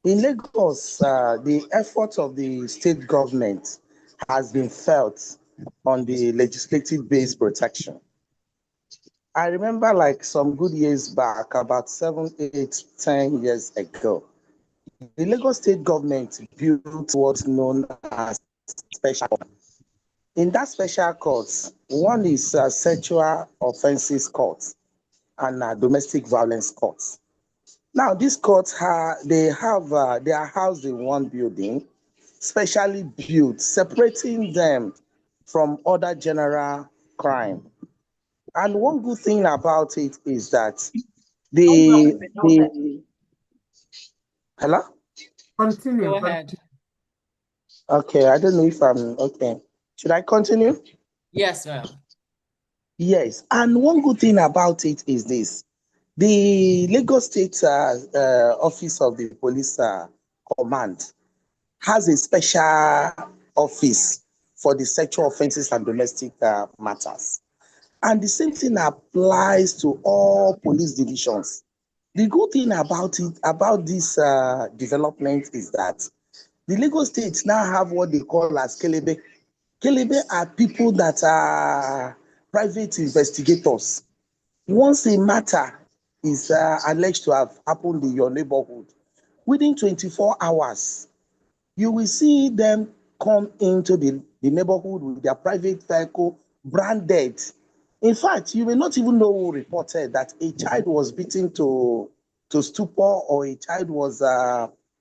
In Lagos, the effort of the state government has been felt on the legislative-based protection. I remember like some good years back, about 7, 8, 10 years ago, the Lagos state government built what's known as special court. In that special court, one is sexual offences court and domestic violence court. Now, these courts they are housed in one building, specially built, separating them from other general crime. And one good thing about it is that hello? Continue. Go ahead. Okay, I don't know if I'm okay. Should I continue? Yes, ma'am. Yes, and one good thing about it is this. The Lagos State Office of the Police Command has a special office for the sexual offenses and domestic matters. And the same thing applies to all police divisions. The good thing about it, about this development is that the Lagos State now have what they call as Kelebe. Kelebe are people that are private investigators. Once a matter is alleged to have happened in your neighborhood, within 24 hours, you will see them come into the neighborhood with their private vehicle branded. In fact, you may not even know who reported that a child was beaten to stupor or a child was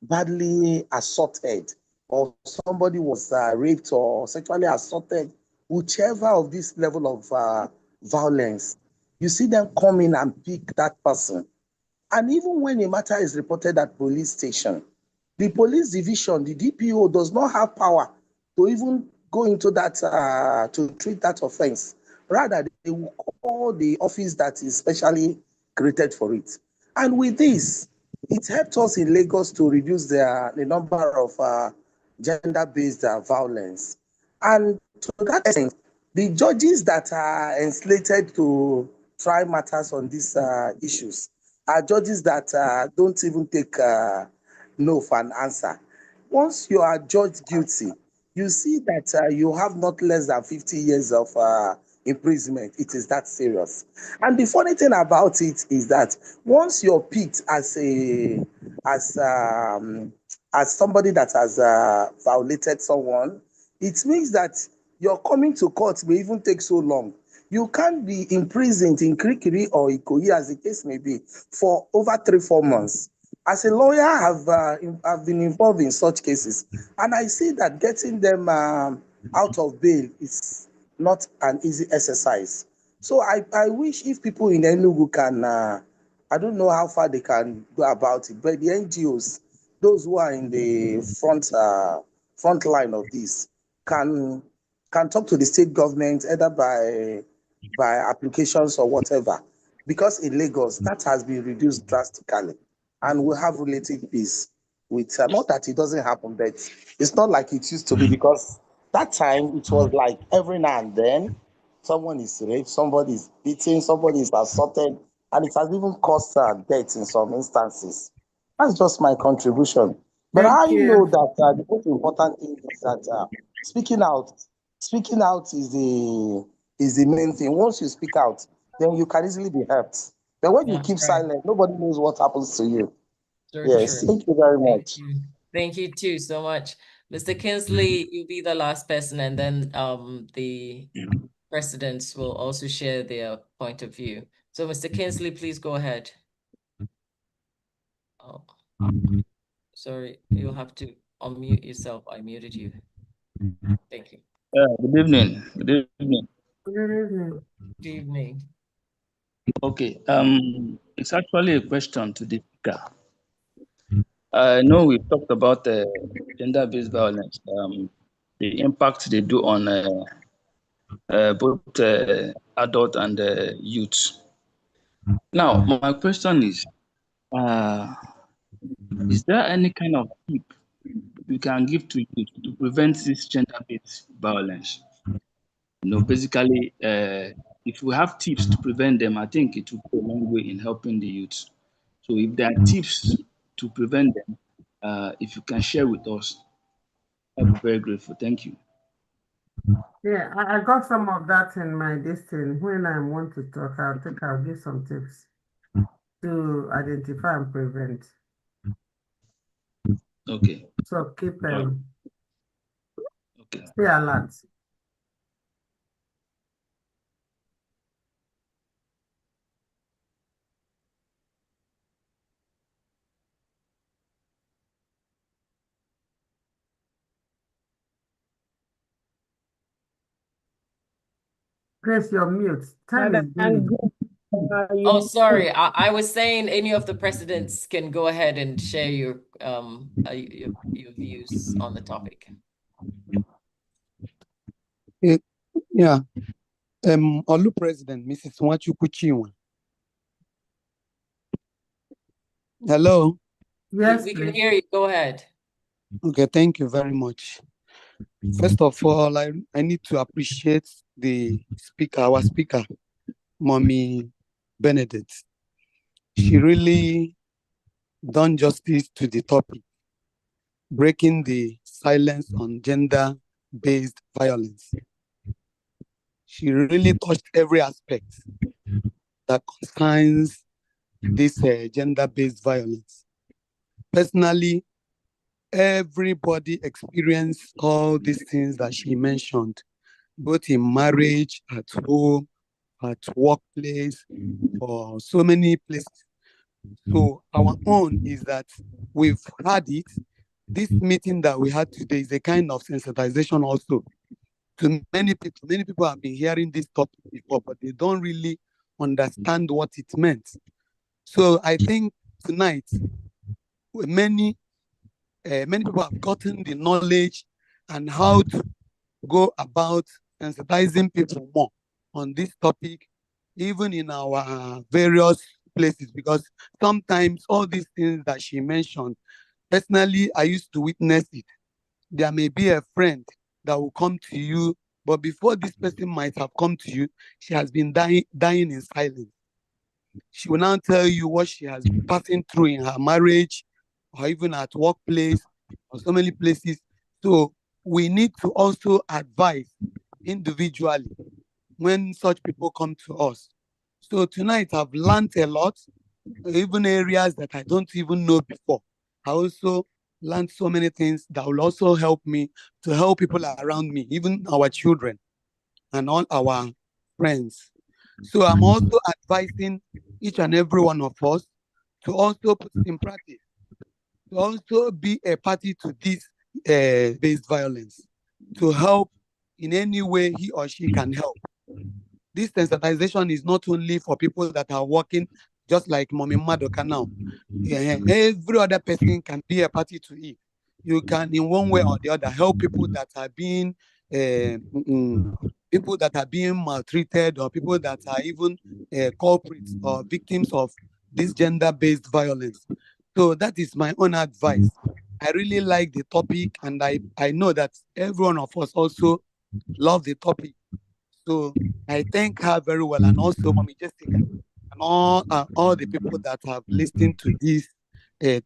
badly assaulted or somebody was raped or sexually assaulted, whichever of this level of violence. You see them come in and pick that person. And even when a matter is reported at police station, the police division, the DPO, does not have power to even go into that, to treat that offense. Rather, they will call the office that is specially created for it. And with this, it helped us in Lagos to reduce the number of gender-based violence. And to that extent, the judges that are enslated to try matters on these issues are judges that don't even take no for an answer. Once you are judged guilty, you see that you have not less than 50 years of imprisonment. It is that serious. And the funny thing about it is that once you're picked as as somebody that has violated someone, it means that your coming to court may even take so long. You can't be imprisoned in Kirikiri or Ikoyi, as the case may be, for over 3-4 months. As a lawyer, I've been involved in such cases, and I see that getting them out of bail is not an easy exercise. So I wish if people in Enugu can, I don't know how far they can go about it, but the NGOs, those who are in the front line of this, can talk to the state government either by applications or whatever, because in Lagos that has been reduced drastically, and we have relative peace with not that it doesn't happen, but it's not like it used to be, because that time it was like every now and then someone is raped, somebody is beaten, somebody is assaulted, and it has even caused death in some instances. That's just my contribution. But Thank I you. know that the most important thing is that speaking out, speaking out is the main thing. Once you speak out, then you can easily be helped. But when you That's keep right. silent, nobody knows what happens to you. So Yes, true. thank you very Thank much. you. Thank you too so much. Mr. Kinsley, you'll be the last person, and then the presidents will also share their point of view. So Mr. Kinsley, please go ahead. Oh, sorry, you'll have to unmute yourself. I muted you. Thank you. Good evening. Good evening. Good evening. Good evening. Okay. It's actually a question to the speaker. I know we've talked about gender-based violence, the impact they do on both adult and youth. Now, my question is there any kind of tip you can give to youth to prevent this gender-based violence? Basically, if we have tips to prevent them, I think it will go a long way in helping the youth. So if there are tips to prevent them, if you can share with us, I'll be very grateful. Thank you. Yeah, I got some of that in my destiny. When I want to talk, I'll give some tips to identify and prevent. Okay. So keep Okay. stay alert. Grace, you're mute. Time is going. Oh, sorry. I was saying any of the presidents can go ahead and share your views on the topic. Yeah. Olu President, Mrs. Nwachukwu Chinwe. Hello. Yes, we can hear you. Go ahead. Okay, thank you very much. First of all, I need to appreciate our speaker, Mommy Benedict. She really done justice to the topic, breaking the silence on gender-based violence. She really touched every aspect that concerns this gender-based violence. Personally, everybody experienced all these things that she mentioned, both in marriage, at home, at workplace, or so many places. So our own is that we've had it. This meeting that we had today is a kind of sensitization also to many people. Many people have been hearing this topic before, but they don't really understand what it meant. So I think tonight, many people have gotten the knowledge and how to go about sensitizing people more on this topic, even in our various places, because sometimes all these things that she mentioned, personally, I used to witness it. There may be a friend that will come to you, but before this person might have come to you, she has been dying in silence. She will now tell you what she has been passing through in her marriage, or even at workplace, or so many places. So we need to also advise individually when such people come to us. So tonight I've learned a lot, even areas that I don't even know before. I also learned so many things that will also help me to help people around me, even our children and all our friends. So I'm also advising each and every one of us to also put in practice, to also be a party to this based violence, to help in any way he or she can help. This sensitization is not only for people that are working, just like Mommy Madoka now. Every other person can be a party to it. You can, in one way or the other, help people that are being maltreated, or people that are even culprits or victims of this gender-based violence. So that is my own advice. I really like the topic, and I know that every one of us also love the topic. So I thank her very well, and also Mommy Jessica, and all the people that have listened to this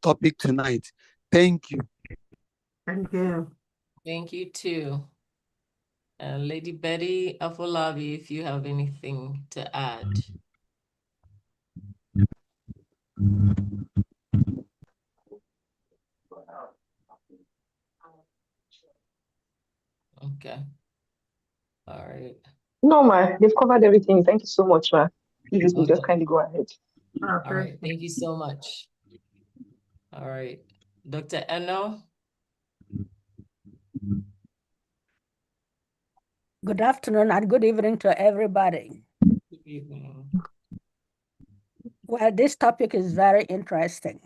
topic tonight. Thank you. Thank you. Thank you too. Lady Betty Afolabi, if you have anything to add. Okay. All right. No, ma, they've covered everything. Thank you so much, ma. Please, Okay. just kindly go ahead. All right. Thank you so much. All right. Dr. Eno? Good afternoon and good evening to everybody. Good evening. Well, this topic is very interesting.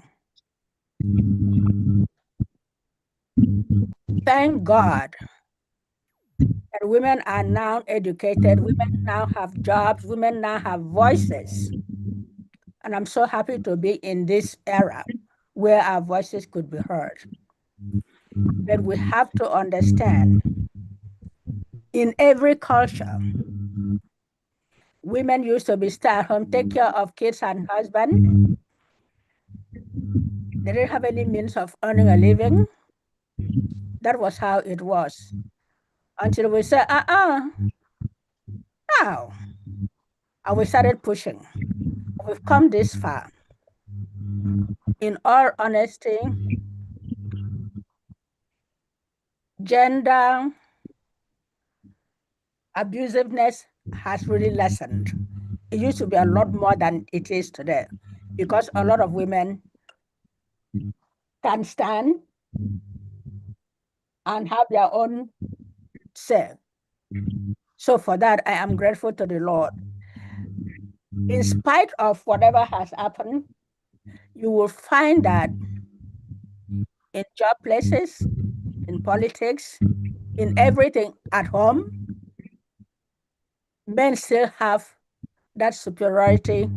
Thank God that women are now educated, women now have jobs, women now have voices. And I'm so happy to be in this era where our voices could be heard. But we have to understand, in every culture, women used to be stay at home, take care of kids and husband. They didn't have any means of earning a living. That was how it was. Until we said, now. And we started pushing. We've come this far. In all honesty, gender abusiveness has really lessened. It used to be a lot more than it is today because a lot of women can stand and have their own say. So for that, I am grateful to the Lord. In spite of whatever has happened, you will find that in job places, in politics, in everything at home, men still have that superiority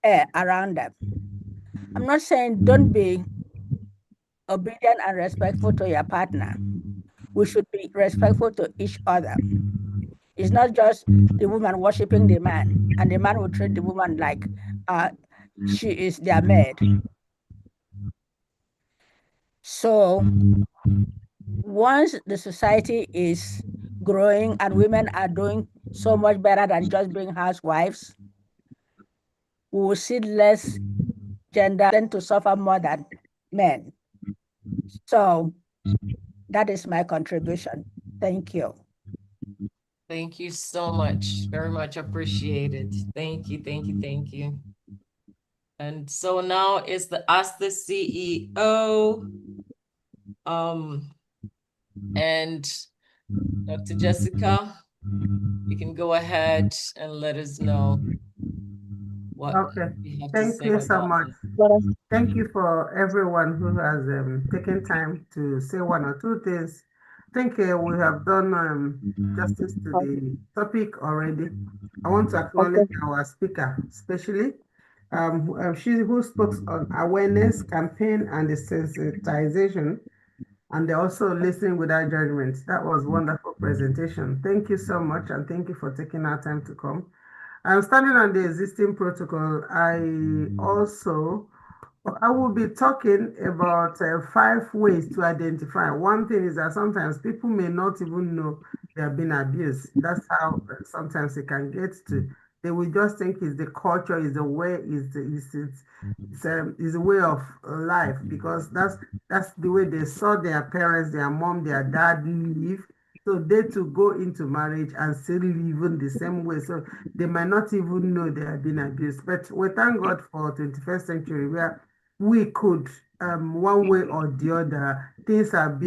air around them. I'm not saying don't be obedient and respectful to your partner. We should be respectful to each other. It's not just the woman worshiping the man, and the man will treat the woman like she is their maid. So once the society is growing and women are doing so much better than just being housewives, we will see less gender tend to suffer more than men. So that is my contribution. Thank you. Thank you so much. Very much appreciated. Thank you, thank you, thank you. And so now is the Ask the CEO. And Dr. Jessica, you can go ahead and let us know what Okay, you have to thank say you so about much. this. Thank you for everyone who has taken time to say one or two things. I think we have done justice to the topic already. I want to acknowledge our speaker, especially she who spoke on awareness campaign and the sensitization, and they also listening without judgment. That was wonderful presentation. Thank you so much, and thank you for taking our time to come. I'm standing on the existing protocol. I will be talking about 5 ways to identify. One thing is that sometimes people may not even know they have been abused. That's how sometimes it can get to. They will just think it's the culture, is the way, is a way of life because that's the way they saw their parents, their mom, their dad live. So they to go into marriage and still live in the same way. So they might not even know they have been abused. But we thank God for 21st century where we could one way or the other things are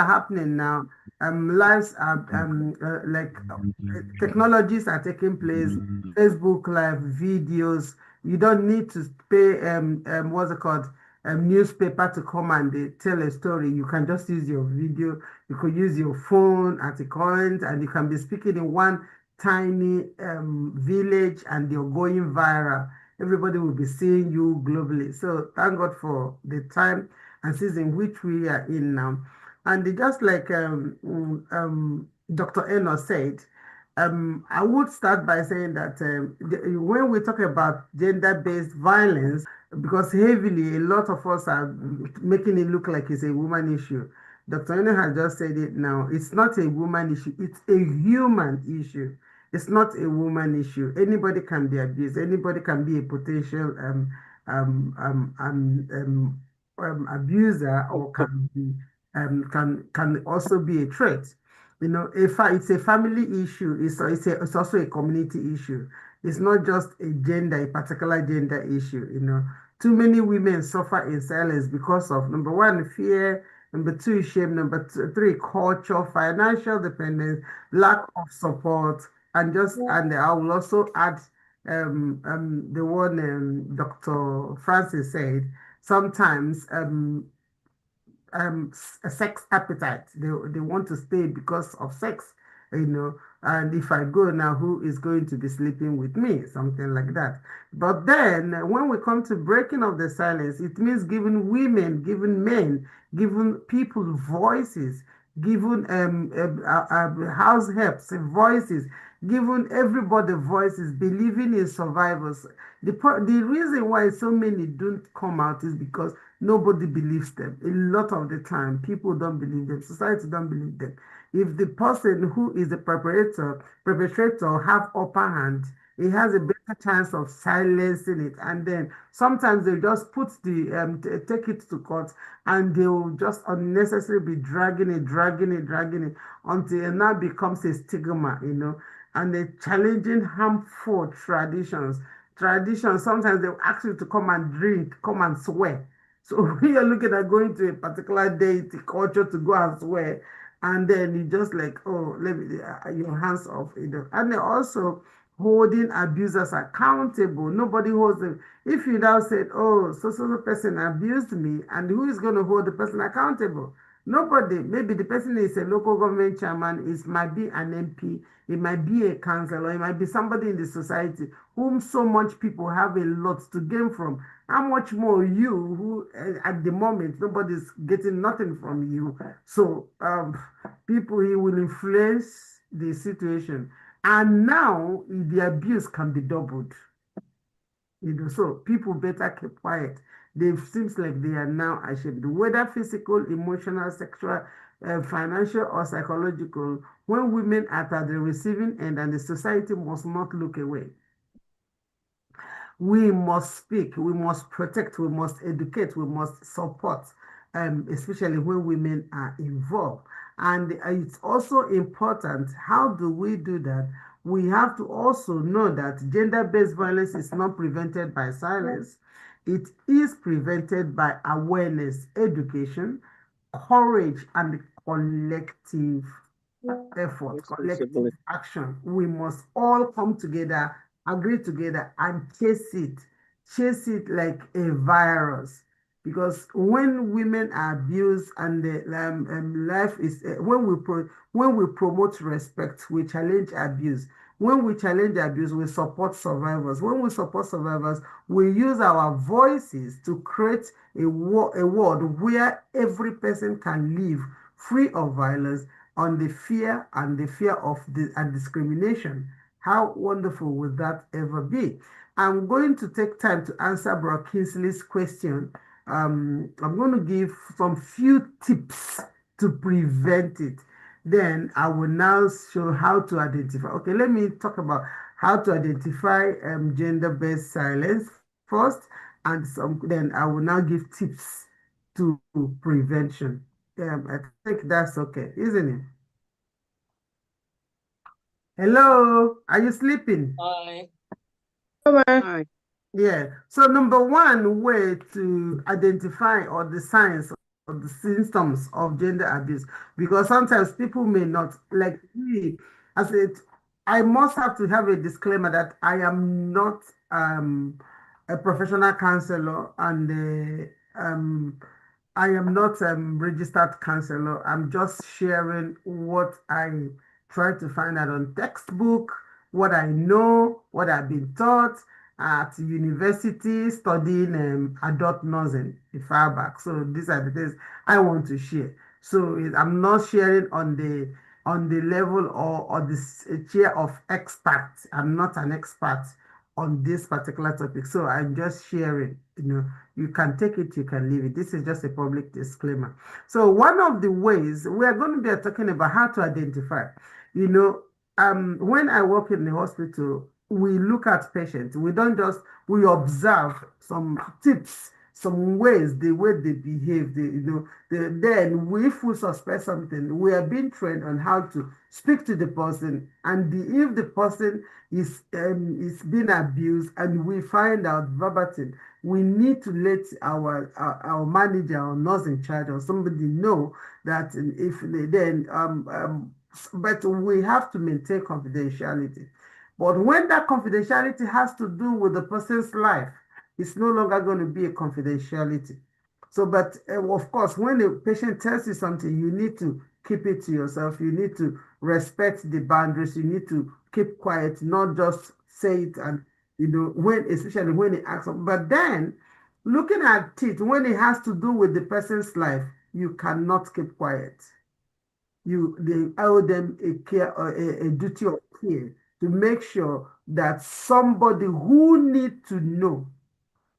happening now, lives are technologies are taking place, Facebook live videos. You don't need to pay what's it called, newspaper to come and they tell a story. You can just use your video, you could use your phone at a current, and you can be speaking in one tiny village and you're going viral. Everybody will be seeing you globally. So thank God for the time and season which we are in now. And just like Dr. Eno said, I would start by saying that when we talk about gender-based violence, because heavily a lot of us are making it look like it's a woman issue. Dr. Eno has just said it now. It's not a woman issue, it's a human issue. It's not a woman issue. Anybody can be abused. Anybody can be a potential abuser, or can also be a threat. You know, if it's a family issue, it's also a community issue. It's not just a particular gender issue. You know, too many women suffer in silence because of number one, fear, Number two, shame. Number three, culture, financial dependence, lack of support, and I will also add the one Dr. Francis said. Sometimes sex appetite. They want to stay because of sex, you know. And if I go now, who is going to be sleeping with me? Something like that. But then when we come to breaking of the silence, it means giving women, giving men, giving people voices, giving house helps voices, giving everybody voices, believing in survivors. The reason why so many don't come out is because nobody believes them. A lot of the time, people don't believe them. Society don't believe them. If the person who is the perpetrator have upper hand, he has a better chance of silencing it. And then sometimes they just put take it to court, and they will just unnecessarily be dragging it until it now becomes a stigma, you know, and they're challenging harmful traditions. Traditions, sometimes they'll ask you to come and drink, come and swear. So when you're looking at going to a particular deity culture to go and swear, and then you just like, oh, let me your hands off, you know. And they also holding abusers accountable. Nobody holds them. If you now said, oh, so person abused me, and who is going to hold the person accountable? Nobody. Maybe the person is a local government chairman, it might be an MP, it might be a councillor, it might be somebody in the society whom so much people have a lot to gain from. How much more you, who at the moment nobody's getting nothing from you? So people, he will influence the situation, and now the abuse can be doubled. You know, so people better keep quiet. They seems like they are now ashamed, whether physical, emotional, sexual, financial, or psychological. When women are at the receiving end, and the society must not look away. We must speak, we must protect, we must educate, we must support, especially when women are involved. And it's also important, how do we do that? We have to also know that gender-based violence is not prevented by silence. It is prevented by awareness, education, courage, and collective effort, collective action. We must all come together, agree together, and chase it like a virus. Because when women are abused and the life is when we promote respect, we challenge abuse. When we challenge abuse, we support survivors. When we support survivors, we use our voices to create a world where every person can live free of violence on the fear of discrimination. How wonderful would that ever be? I'm going to take time to answer Bro Kingsley's question. I'm going to give some few tips to prevent it. Then I will now show how to identify. Okay, let me talk about how to identify gender-based silence first, and then I will now give tips to prevention. I think that's okay, isn't it? Hello, are you sleeping? Bye. Bye. Yeah. So number one way to identify or the signs or the symptoms of gender abuse, because sometimes people may not like me. I said, I must have to have a disclaimer that I am not a professional counselor, and I am not a registered counselor. I'm just sharing what I try to find out on textbook, what I know, what I've been taught at university studying adult nursing far back. So these are the things I want to share. So I'm not sharing on the level or the chair of expert. I'm not an expert on this particular topic. So I'm just sharing, you know, you can take it, you can leave it. This is just a public disclaimer. So one of the ways we are going to be talking about how to identify, you know, when I work in the hospital, we look at patients. We don't just, we observe some tips, some ways, the way they behave, then if we suspect something, we are being trained on how to speak to the person, and if the person is being abused and we find out verbatim we need to let our manager or nurse in charge or somebody know that if they then but we have to maintain confidentiality. But when that confidentiality has to do with the person's life, it's no longer going to be a confidentiality. So, but of course, when a patient tells you something, you need to keep it to yourself. You need to respect the boundaries. You need to keep quiet, not just say it and when, especially when it asks. But then, looking at it, when it has to do with the person's life, you cannot keep quiet. They owe them a care or a duty of care to make sure that somebody who need to know,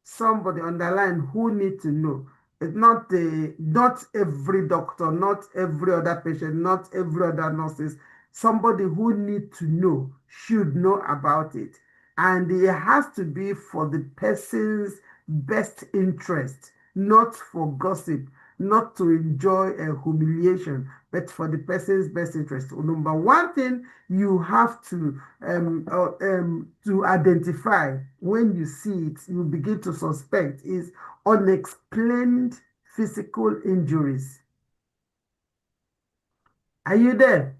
somebody on the line who need to know. It's not every doctor, not every other patient, not every other nurses. Somebody who need to know should know about it. And it has to be for the person's best interest, not for gossip, not to enjoy a humiliation, but for the person's best interest. Number one thing you have to identify when you see it, you begin to suspect is unexplained physical injuries. Are you there?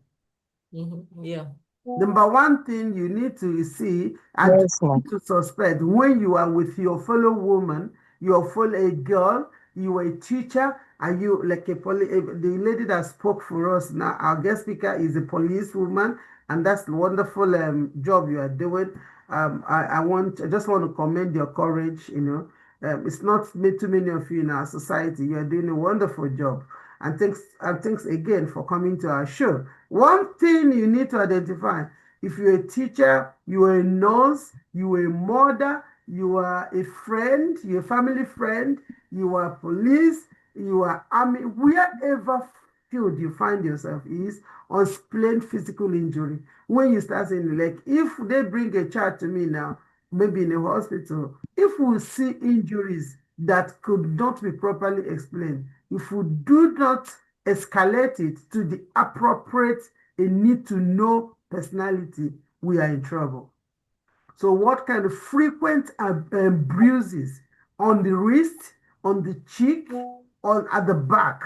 Yeah. Number one thing you need to see and Yes, ma'am. to suspect when you are with your fellow woman, your fellow girl, you are a teacher, are you like the lady that spoke for us now, our guest speaker is a police woman, and that's the wonderful job you are doing. I just want to commend your courage, it's not too many of you in our society. You are doing a wonderful job. And thanks again for coming to our show. One thing you need to identify, if you're a teacher, you are a nurse, you are a mother, you are a friend, you're a family friend, you are police, you are army, wherever field you find yourself is unexplained physical injury. When you start saying, like, if they bring a child to me now, maybe in a hospital, if we see injuries that could not be properly explained, if we do not escalate it to the appropriate and need to know personality, we are in trouble. So what kind of frequent bruises on the wrist, on the cheek, or at the back?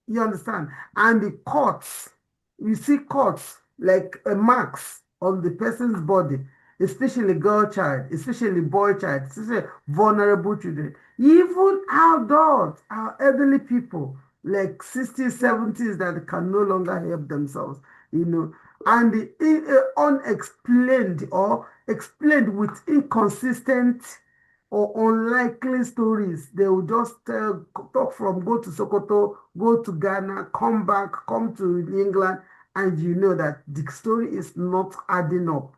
You understand? And the cuts, you see cuts like marks on the person's body, especially girl child, especially boy child, especially vulnerable children. Even adults, our elderly people, like 60s, 70s that can no longer help themselves, and the unexplained or explained with inconsistent or unlikely stories. They will just talk from go to Sokoto, go to Ghana, come back, come to England, and you know that the story is not adding up.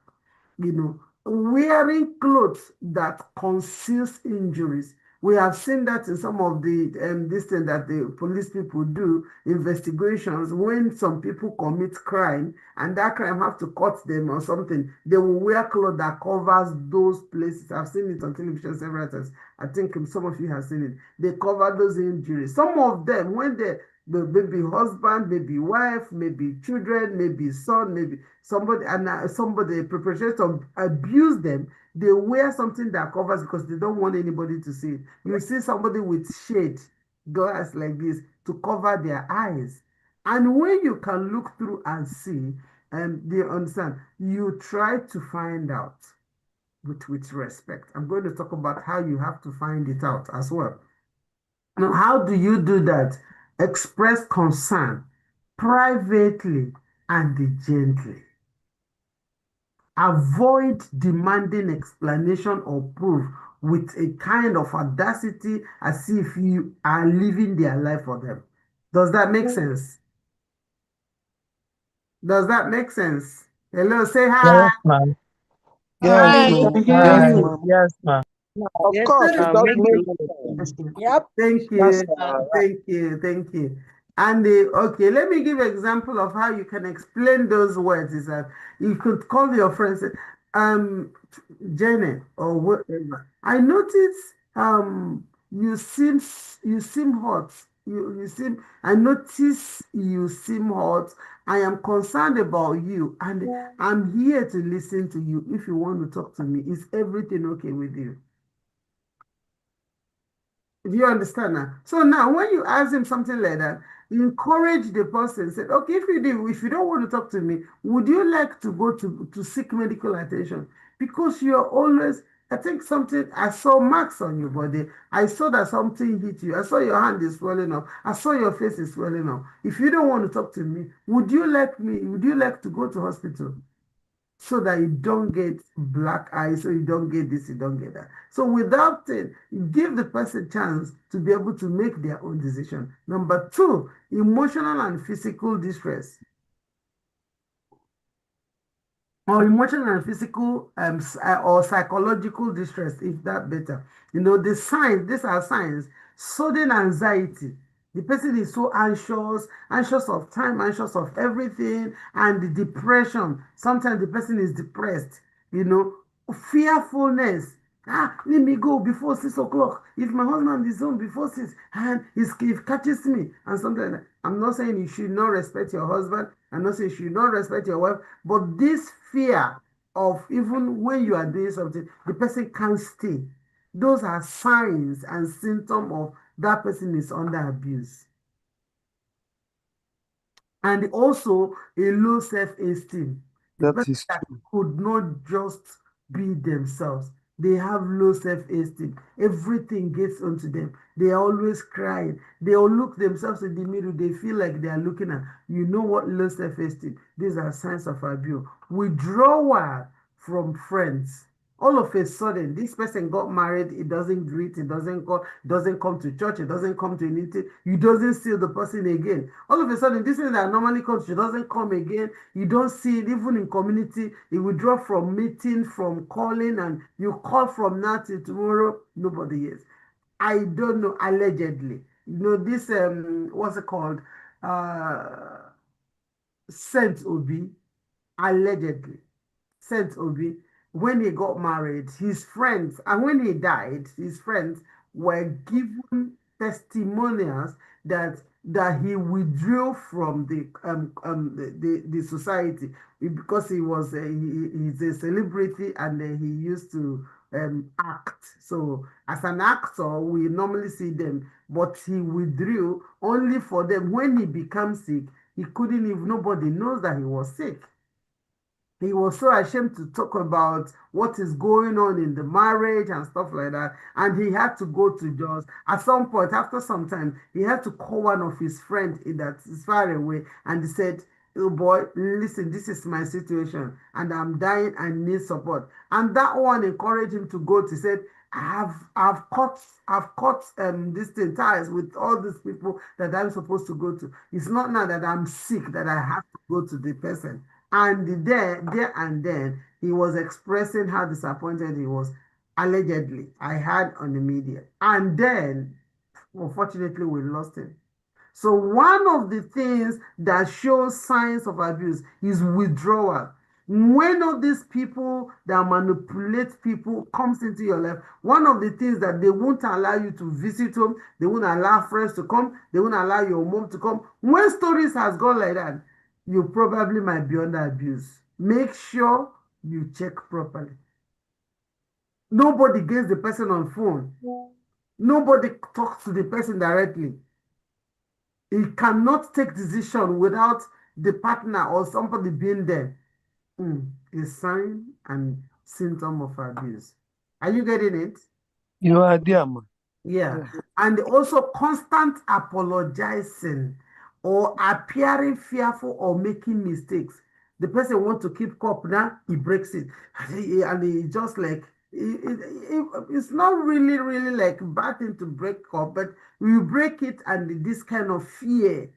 Wearing clothes that conceals injuries. We have seen that in some of the this thing that the police people do, investigations, when some people commit crime and that crime have to cut them or something, they will wear clothes that covers those places. I've seen it on television several times. I think some of you have seen it. They cover those injuries. Some of them, when maybe husband, maybe wife, maybe children, maybe son, maybe somebody, and somebody perpetrates to abuse them, they wear something that covers because they don't want anybody to see it. You see somebody with shade glass like this to cover their eyes. And when you can look through and see, and they understand, you try to find out with respect. I'm going to talk about how you have to find it out as well. Now, how do you do that? Express concern privately and gently. Avoid demanding explanation or proof with a kind of audacity as if you are living their life for them. Does that make sense? Does that make sense? Hello, say hi. Yes, ma'am. Yes, Hi. we I can can hear Yes, hear you. ma'am. Yes, ma'am. Of Yes, course, it does make make a sense. Yep. Thank That's you. right. Thank you. Thank you. And okay, let me give an example of how you can explain those words. Is that you could call your friend, say, um, Jenny or whatever. I notice you seem hot. You seem I notice you seem hot. I am concerned about you and I'm here to listen to you. If you want to talk to me, is everything okay with you? Do you understand now? So now when you ask him something like that, encourage the person, say, okay, if you don't want to talk to me, would you like to go to seek medical attention? Because you're always, I think something, I saw marks on your body. I saw that something hit you. I saw your hand is swelling up. I saw your face is swelling up. If you don't want to talk to me, would you like to go to hospital? So that you don't get black eye, so you don't get this, you don't get that. So without it, give the person a chance to be able to make their own decision. Number two, emotional and physical distress. Or emotional and physical or psychological distress, if that better. You know, the signs, these are signs. Sudden anxiety. The person is so anxious, anxious of time, anxious of everything, and the depression. Sometimes the person is depressed, you know, fearfulness. Ah, let me go before 6 o'clock. If my husband is home before 6 and he catches me and something like that. I'm not saying you should not respect your husband. I'm not saying you should not respect your wife. But this fear of even when you are doing something, the person can't stay. Those are signs and symptoms of that person is under abuse. And also a low self-esteem. The That person is that true. could not just be themselves. They have low self-esteem. Everything gets onto them. They are always crying. They all look themselves in the mirror. They feel like they are looking at, you know what, low self-esteem. These are signs of abuse. Withdrawal from friends. All of a sudden, this person got married, it doesn't greet, it doesn't come to church, it doesn't come to anything, you doesn't see the person again. All of a sudden, this thing that normally comes, it doesn't come again, you don't see it even in community, you withdraw from meeting, from calling, and you call from now till tomorrow, nobody hears. I don't know, allegedly. You know, this what's it called? Saint Obi, allegedly. Saint Obi, when he got married, his friends, and when he died, his friends were given testimonials that he withdrew from the society because he's a celebrity and he used to act. So as an actor, we normally see them, but he withdrew only for them. When he became sick, he couldn't even, nobody knows that he was sick. He was so ashamed to talk about what is going on in the marriage and stuff like that. And he had to go to just, at some point, after some time, he had to call one of his friends that is far away. And he said, oh boy, listen, this is my situation and I'm dying and need support. And that one encouraged him to go to said, I've cut this thing ties with all these people that I'm supposed to go to. It's not now that I'm sick that I have to go to the person. And there and then, he was expressing how disappointed he was, allegedly. I heard on the media. And then, unfortunately, we lost him. So one of the things that shows signs of abuse is withdrawal. When all these people that manipulate people comes into your life, one of the things that they won't allow you to visit home, they won't allow friends to come, they won't allow your mom to come. When stories has gone like that, you probably might be under abuse. Make sure you check properly. Nobody gets the person on phone. Nobody talks to the person directly. He cannot take decision without the partner or somebody being there. A sign and symptom of abuse. Are you getting it? You are there, man. Yeah. Yeah. And also constant apologizing or appearing fearful or making mistakes. The person wants to keep cup now, he breaks it. And he just like, it's not really, really like bad thing to break cup, but you break it and this kind of fear,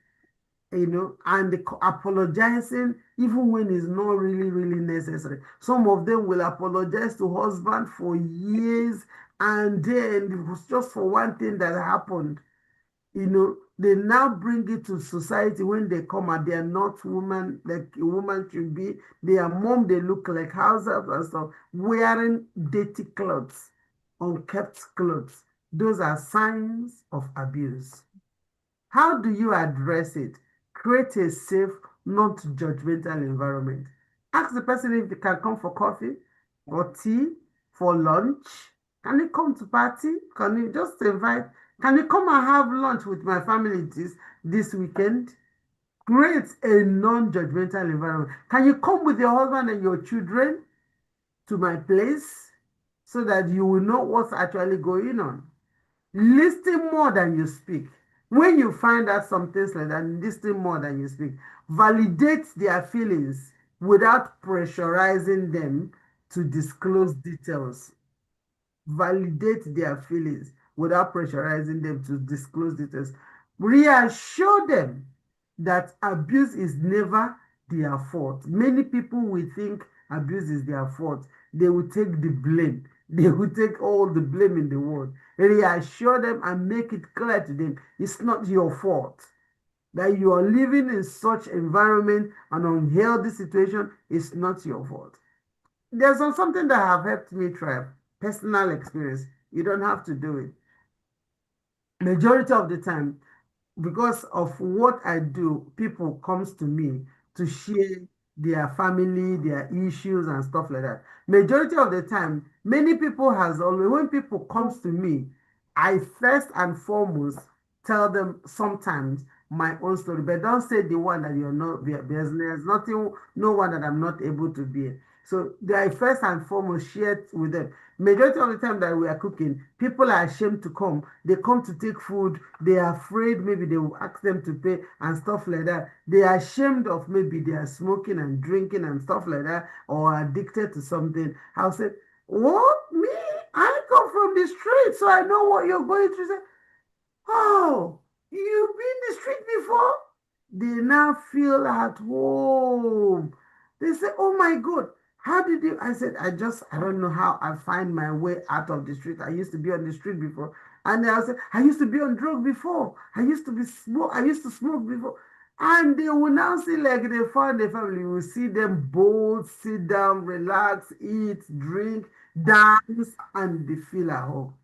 and apologizing even when it's not really, really necessary. Some of them will apologize to husband for years, and then it was just for one thing that happened. They now bring it to society when they come and they are not women like a woman should be. They are mom, they look like housewives and stuff, wearing dirty clothes, unkept clothes. Those are signs of abuse. How do you address it? Create a safe, not judgmental environment. Ask the person if they can come for coffee, for tea, for lunch. Can you come to party? Can you just invite Can you come and have lunch with my family this weekend? Create a non-judgmental environment. Can you come with your husband and your children to my place so that you will know what's actually going on? Listen more than you speak. When you find out some things like that, listen more than you speak. Validate their feelings without pressurizing them to disclose details. Validate their feelings without pressurizing them to disclose details. Reassure them that abuse is never their fault. Many people will think abuse is their fault. They will take the blame. They will take all the blame in the world. Reassure them and make it clear to them it's not your fault. That you are living in such environment and unhealthy situation is not your fault. There's something that have helped me try personal experience. You don't have to do it. Majority of the time, because of what I do, people comes to me to share their family, their issues and stuff like that. Majority of the time, many people has always, when people comes to me, I first and foremost tell them sometimes my own story, but don't say the one that you're not, there's nothing, no one that I'm not able to be. So I first and foremost share with them. Majority of the time that we are cooking, people are ashamed to come. They come to take food. They are afraid maybe they will ask them to pay and stuff like that. They are ashamed of maybe they are smoking and drinking and stuff like that or addicted to something. I'll say, what? Me? I come from the street, so I know what you're going through. Say, oh, you've been in the street before? They now feel at home. They say, oh my God, how did you? I said, I don't know how I find my way out of the street. I used to be on the street before. And I said, I used to be on drug before. I used to smoke before. And they will now see like they found their family. You will see them both sit down, relax, eat, drink, dance, and they feel at home.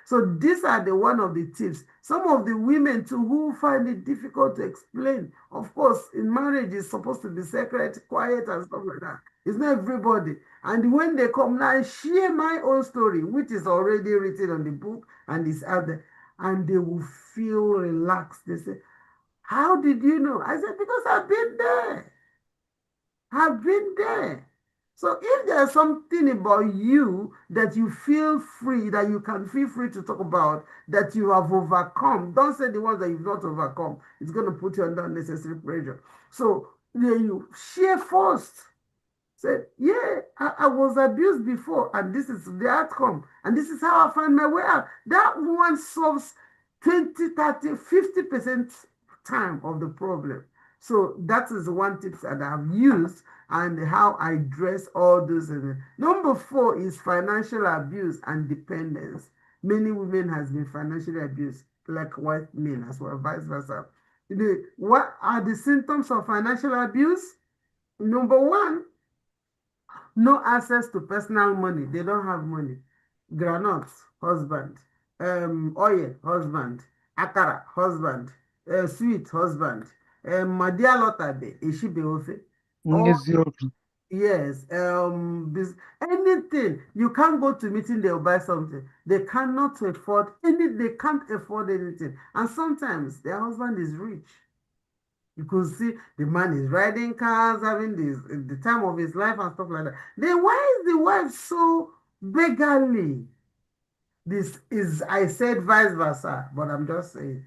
So these are the one of the tips. Some of the women too who find it difficult to explain. Of course, in marriage it's supposed to be secret, quiet and stuff like that. It's not everybody. And when they come now, I share my own story, which is already written on the book and is out there, and they will feel relaxed. They say, how did you know? I said, because I've been there. I've been there. So if there's something about you that you feel free, that you can feel free to talk about, that you have overcome, don't say the ones that you've not overcome. It's going to put you under unnecessary pressure. So you share first. Say, yeah, I was abused before, and this is the outcome, and this is how I find my way out. That one solves 20, 30, 50% time of the problem. So that is one tip that I've used and how I address all those. Number 4 is financial abuse and dependence. Many women has been financially abused, like white men as well, vice versa. What are the symptoms of financial abuse? Number 1, no access to personal money. They don't have money. Granuts, husband. Oil, husband. Akara, husband. Sweet, husband. Madia lotabe, ishibe ofe. Yes. Anything. You can't go to meeting, they'll buy something. They cannot afford they can't afford anything. And sometimes their husband is rich. You could see the man is riding cars, having the time of his life and stuff like that. Then why is the wife so beggarly? This is, I said vice versa, but I'm just saying.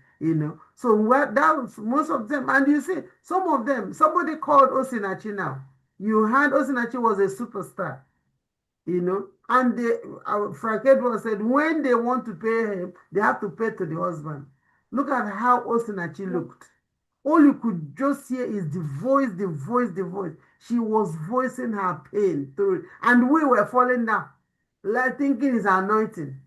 So what that was most of them, and you see, some of them, somebody called Osinachi now. You heard Osinachi was a superstar. And Frank Edwards said when they want to pay him, they have to pay to the husband. Look at how Osinachi looked. All you could just hear is the voice, the voice, the voice. She was voicing her pain through it. And we were falling down, like thinking it's anointing.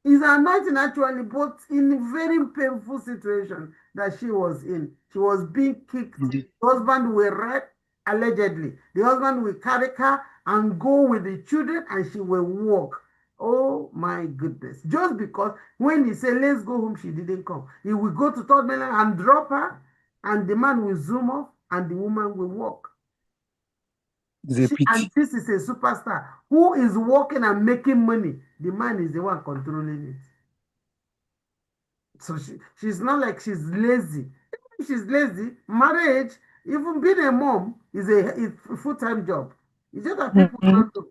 It's anointing actually, but in a very painful situation that she was in. She was being kicked. The husband will wreck, allegedly. The husband will carry her and go with the children and she will walk. Oh my goodness. Just because when he said, let's go home, she didn't come. He will go to Third Mainland and drop her, and the man will zoom off and the woman will walk. And this is a superstar who is working and making money. The man is the one controlling it. So she's not like she's lazy. If she's lazy, marriage, even being a mom is a full-time job. It's just that people don't know.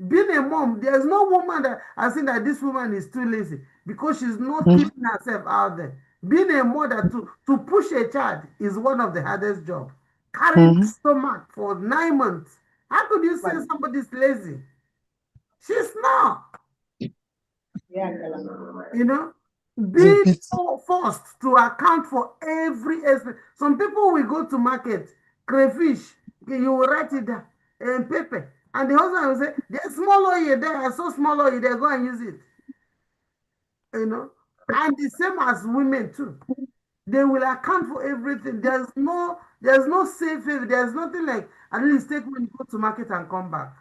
Being a mom, there's no woman that I think that this woman is too lazy because she's not keeping herself out there. Being a mother to push a child is one of the hardest jobs. Carrying the stomach for 9 months. How could you say somebody's lazy? She's not. You know, being forced to account for every aspect. Some people will go to market, crayfish, you will write it down, and paper. And the husband will say, there's small oil there, so small oil there, go and use it. You know, and the same as women too. They will account for everything. There's no safe haven. There's nothing like at least take when you go to market and come back.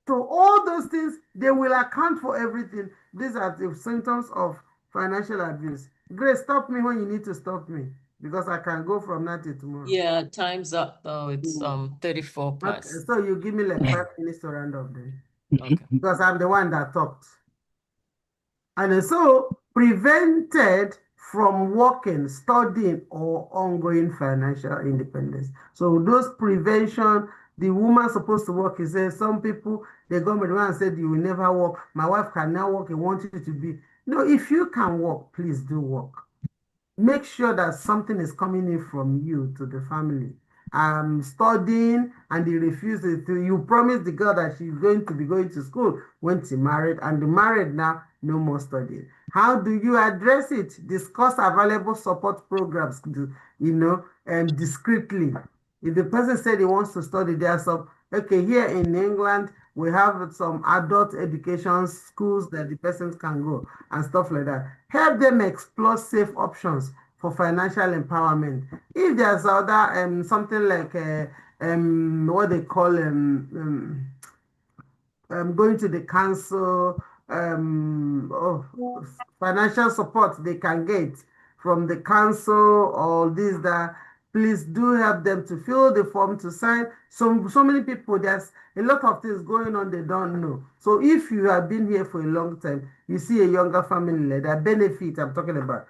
So all those things, they will account for everything. These are the symptoms of financial abuse. Grace, stop me when you need to stop me because I can go from now till tomorrow. Yeah, time's up though. It's 34 Okay, past. so you give me like 5 minutes to round up then. Okay. Because I'm the one that talked. And so prevented from working, studying, or ongoing financial independence. So those prevention, the woman supposed to work, he says some people, they go with the one and said, you will never work. My wife can now work, he wants you to be. No, if you can work, please do work. Make sure that something is coming in from you to the family. Studying and he refuses to. You promised the girl that she's going to be going to school when she married, and the married now, no more studying. How do you address it? Discuss available support programs, and discreetly. If the person said he wants to study, there are some, okay, here in England, we have some adult education schools that the person can go and stuff like that. Help them explore safe options for financial empowerment. If there's other something like what they call going to the council, financial support they can get from the council or this that, please do help them to fill the form to sign. So many people, there's a lot of things going on they don't know. So if you have been here for a long time, you see a younger family, that benefit I'm talking about.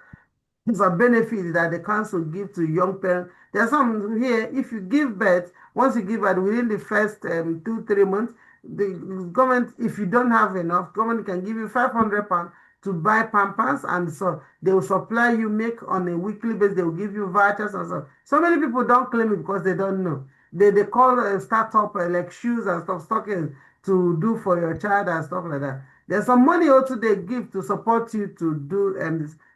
It's a benefit that the council give to young parents. There's some here, if you give birth, once you give birth within the first 2, 3 months, the government, if you don't have enough, government can give you £500 to buy pampers, and so they will supply you milk on a weekly basis. They will give you vouchers and so. So many people don't claim it because they don't know. They call a startup like shoes and stuff, stockings to do for your child and stuff like that. There's some money also they give to support you to do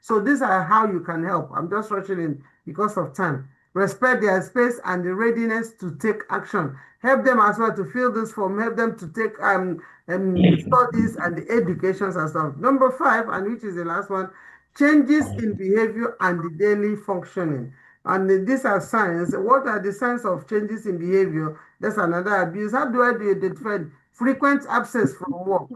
so these are how you can help. I'm just rushing in because of time. Respect their space and the readiness to take action. Help them as well to fill this form. Help them to take the studies and the educations and stuff. Number 5, and which is the last one, changes in behavior and the daily functioning. And these are signs. What are the signs of changes in behavior? That's another abuse. How do I identify frequent absence from work?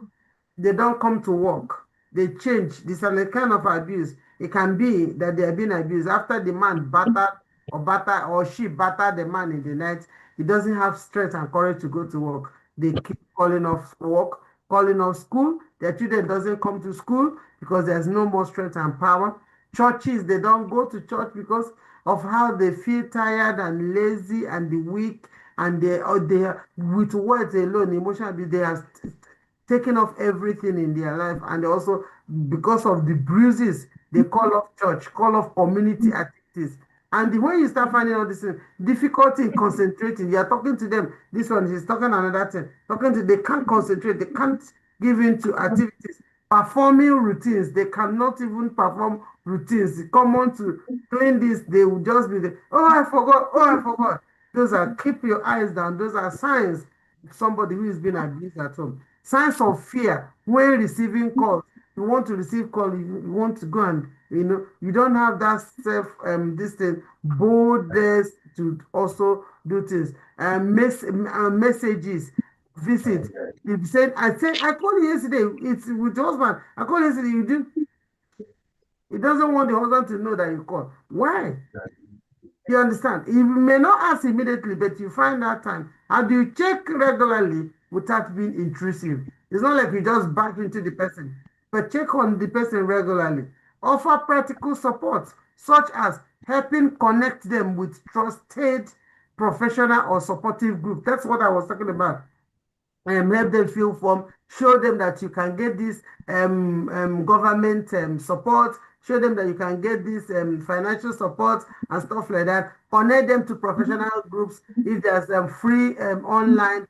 They don't come to work. They change. This is a kind of abuse. It can be that they are being abused after the man or she battered the man in the night. He doesn't have strength and courage to go to work. They keep calling off work, calling off school. Their children doesn't come to school because there's no more strength and power. Churches, they don't go to church because of how they feel tired and lazy and the weak, and they with words alone, emotionally, they are taking off everything in their life, and also because of the bruises, they call off church, call off community activities. And when you start finding all this difficulty in concentrating, you are talking to them, this one is talking another thing, they can't concentrate, they can't give in to activities, performing routines, they cannot even perform routines. Come on to doing this, they will just be there, oh, I forgot. Those are, keep your eyes down, those are signs of somebody who is being abused at home. Signs of fear when receiving calls. You want to receive call, you want to go and you don't have that self this thing boldness to also do things. Messages, visit. You said I called you yesterday. It's with your husband. I called yesterday. You didn't. He doesn't want the husband to know that you called. Why? You understand? You may not ask immediately, but you find that time. And you check regularly without being intrusive. It's not like you just back into the person, but check on the person regularly. Offer practical support, such as helping connect them with trusted professional or supportive group. That's what I was talking about. Help them fill form, show them that you can get this government support, show them that you can get this financial support and stuff like that. Connect them to professional groups if there's free online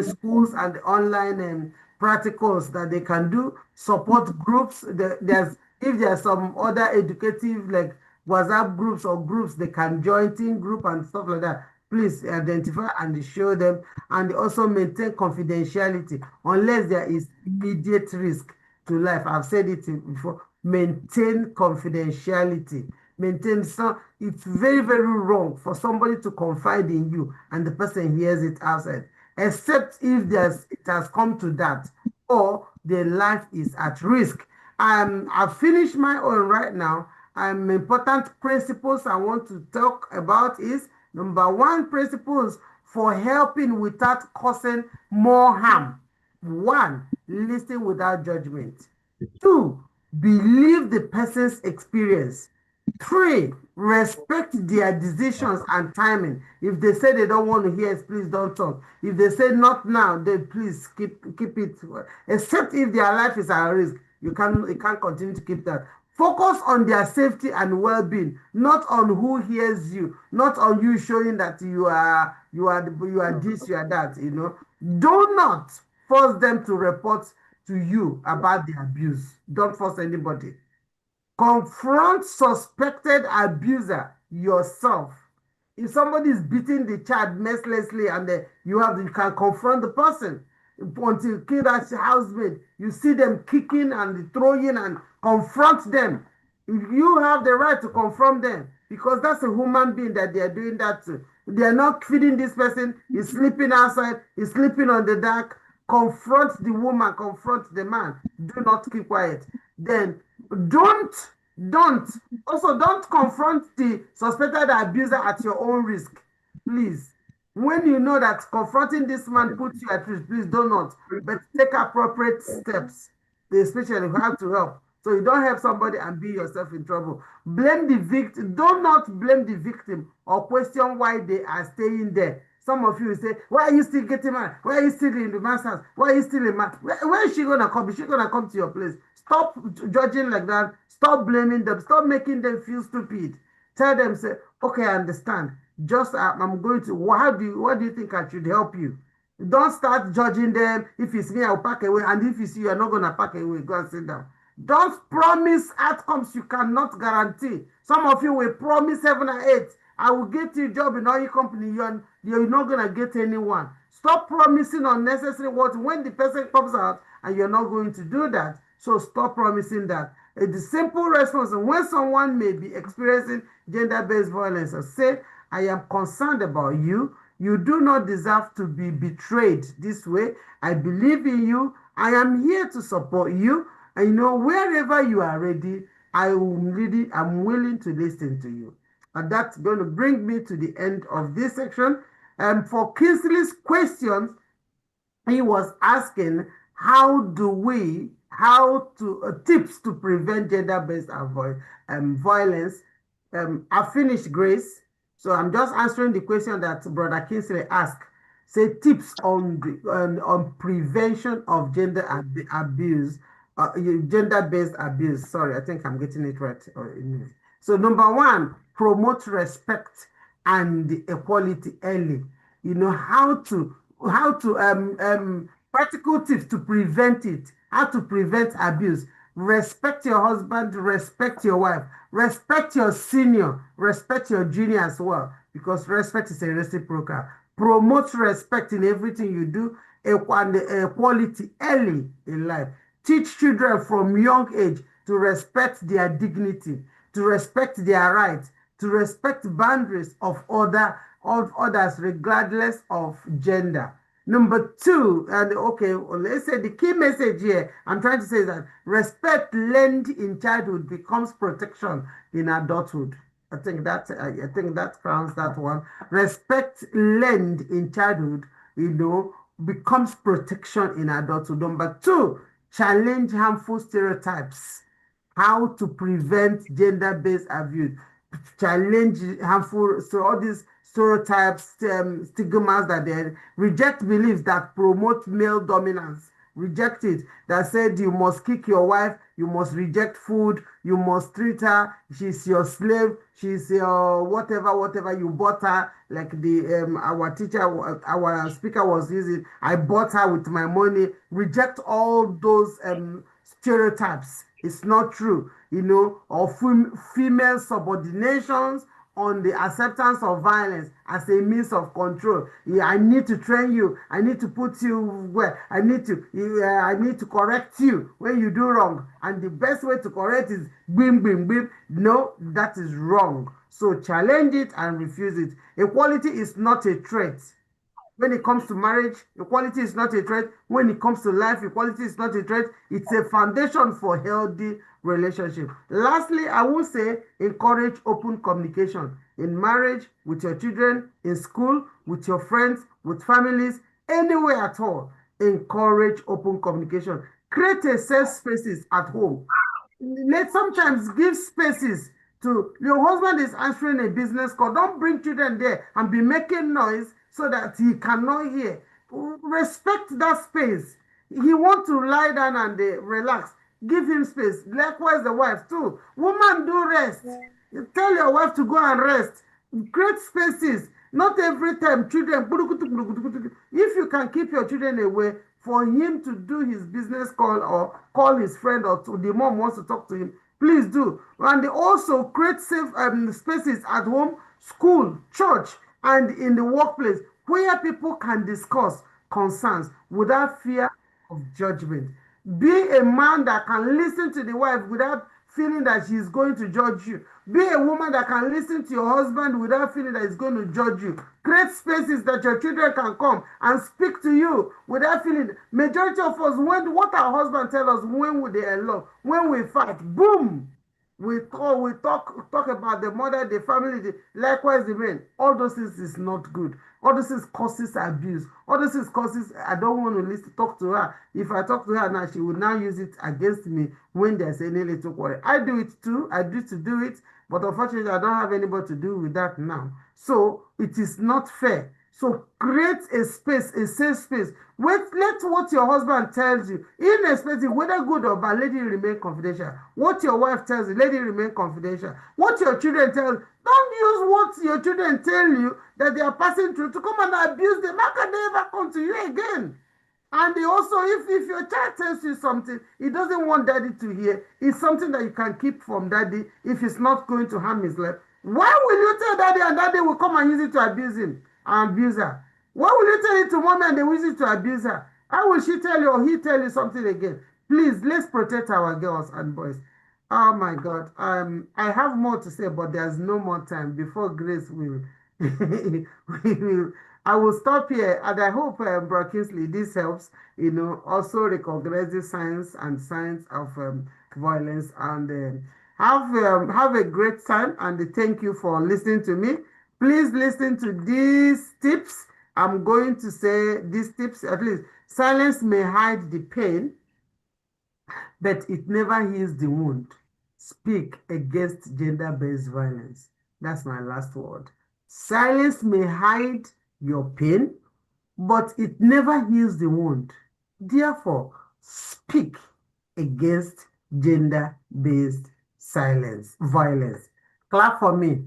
schools and online practicals that they can do. Support groups. There's if there's some other educative like WhatsApp groups or groups they can join, team group and stuff like that. Please identify and show them, and also maintain confidentiality unless there is immediate risk to life. I've said it before. Maintain confidentiality. Maintain. So it's very, very wrong for somebody to confide in you and the person hears it outside, except if it has come to that or their life is at risk. I've finished my own right now. Important principles I want to talk about is number one, principles for helping without causing more harm. One, listen without judgment. Two, believe the person's experience. Three, respect their decisions and timing. If they say they don't want to hear it, please don't talk. If they say not now, then please keep it. Except if their life is at risk, you can't continue to keep that. Focus on their safety and well-being, not on who hears you, not on you showing that you are this, you are that. Do not force them to report to you about the abuse. Don't force anybody. Confront suspected abuser yourself. If somebody is beating the child mercilessly and you can confront the person. Until kill that housemaid, you see them kicking and throwing and confront them. You have the right to confront them because that's a human being that they are doing that to. They are not feeding this person. He's sleeping outside. He's sleeping on the deck. Confront the woman. Confront the man. Do not keep quiet. Then don't also don't confront the suspected abuser at your own risk. Please. When you know that confronting this man puts you at risk, please do not. But take appropriate steps. Especially you have to help. So you don't help somebody and be yourself in trouble. Blame the victim. Do not blame the victim or question why they are staying there. Some of you will say, why are you still getting mad? Why are you still in the man's house? Why are you still in man? Where is she going to come? Is she going to come to your place? Stop judging like that. Stop blaming them. Stop making them feel stupid. Tell them, say, okay, I understand. Just I'm going to, what do you think I should help you? Don't start judging them. If it's me, I'll pack away. And if it's you, you're not going to pack away. Go and sit down. Don't promise outcomes you cannot guarantee. Some of you will promise 7 or 8. I will get you a job in all your company. You're not going to get anyone. Stop promising unnecessary words when the person comes out and you're not going to do that. So stop promising that. The simple response when someone may be experiencing gender-based violence, say, I am concerned about you. You do not deserve to be betrayed this way. I believe in you. I am here to support you. And wherever you are ready, I'm willing to listen to you. And that's going to bring me to the end of this section. For Kingsley's questions, he was asking tips to prevent gender-based violence. I finished, Grace. So I'm just answering the question that Brother Kingsley asked. Say tips on prevention of abuse, gender-based abuse. Sorry, I think I'm getting it right. So number one, promote respect and equality early. Practical tips to prevent it. How to prevent abuse. Respect your husband, respect your wife, respect your senior, respect your junior as well, because respect is a reciprocal. Promote respect in everything you do, and equality early in life. Teach children from young age to respect their dignity, to respect their rights, to respect boundaries of others regardless of gender. Number two, and okay, let's say the key message here I'm trying to say is that respect learned in childhood becomes protection in adulthood. I think that crowns that one. Respect learned in childhood, becomes protection in adulthood. Number two, challenge harmful stereotypes. how to prevent gender-based abuse, challenge harmful, so all these stereotypes, stigmas that they reject beliefs that promote male dominance. Reject it. That said you must kick your wife, you must reject food, you must treat her, she's your slave, she's your whatever, whatever you bought her. Like the our teacher, our speaker was using, I bought her with my money. Reject all those stereotypes. It's not true, or female subordinations on the acceptance of violence as a means of control. Yeah, I need to train you. I need to put you where I need to correct you when you do wrong. And the best way to correct is bim bim bim. No, that is wrong. So challenge it and refuse it. Equality is not a threat. When it comes to marriage, equality is not a threat. When it comes to life, equality is not a threat. It's a foundation for healthy relationship. Lastly, I will say encourage open communication in marriage, with your children, in school, with your friends, with families, anywhere at all. Encourage open communication. Create a safe spaces at home. Let sometimes give spaces to your husband is answering a business call. Don't bring children there and be making noise so that he cannot hear. Respect that space. He want to lie down and relax. Give him space. Likewise, the wife too. Woman, do rest. Tell your wife to go and rest. Create spaces. Not every time children. If you can keep your children away, for him to do his business call or call his friend, or to the mom wants to talk to him, please do. And they also create safe spaces at home, school, church, and in the workplace where people can discuss concerns without fear of judgment. Be a man that can listen to the wife without feeling that she's going to judge you. Be a woman that can listen to your husband without feeling that he's going to judge you. Create spaces that your children can come and speak to you without feeling. Majority of us, when what our husband tell us when we they love, when we fight, boom, we talk about the mother, the family, likewise the men. All those things is not good. All those things causes abuse. All those things causes, I don't want to listen, talk to her. If I talk to her now, she will now use it against me when there's any little quarrel. I do it too. I do to do it, but unfortunately, I don't have anybody to do with that now. So it is not fair. So create a space, a safe space. Let what your husband tells you, irrespective whether good or bad, let it remain confidential. What your wife tells you, let it remain confidential. What your children tell you, don't use what your children tell you that they are passing through to come and abuse them. How can they ever come to you again? And also, if your child tells you something he doesn't want daddy to hear, it's something that you can keep from daddy if it's not going to harm his life. Why will you tell daddy and daddy will come and use it to abuse him and abuse her? Why will you tell it to mommy and they use it to abuse her? How will she tell you or he tell you something again? Please, let's protect our girls and boys. Oh my God. I have more to say, but there's no more time before Grace will. will I will stop here, and I hope, Bro Kingsley, this helps. Also recognize the signs of violence, and have a great time. And thank you for listening to me. Please listen to these tips. I'm going to say these tips at least. Silence may hide the pain, but it never heals the wound. Speak against gender-based violence. That's my last word. Silence may hide your pain, but it never heals the wound. Therefore, speak against gender-based violence. Clap for me.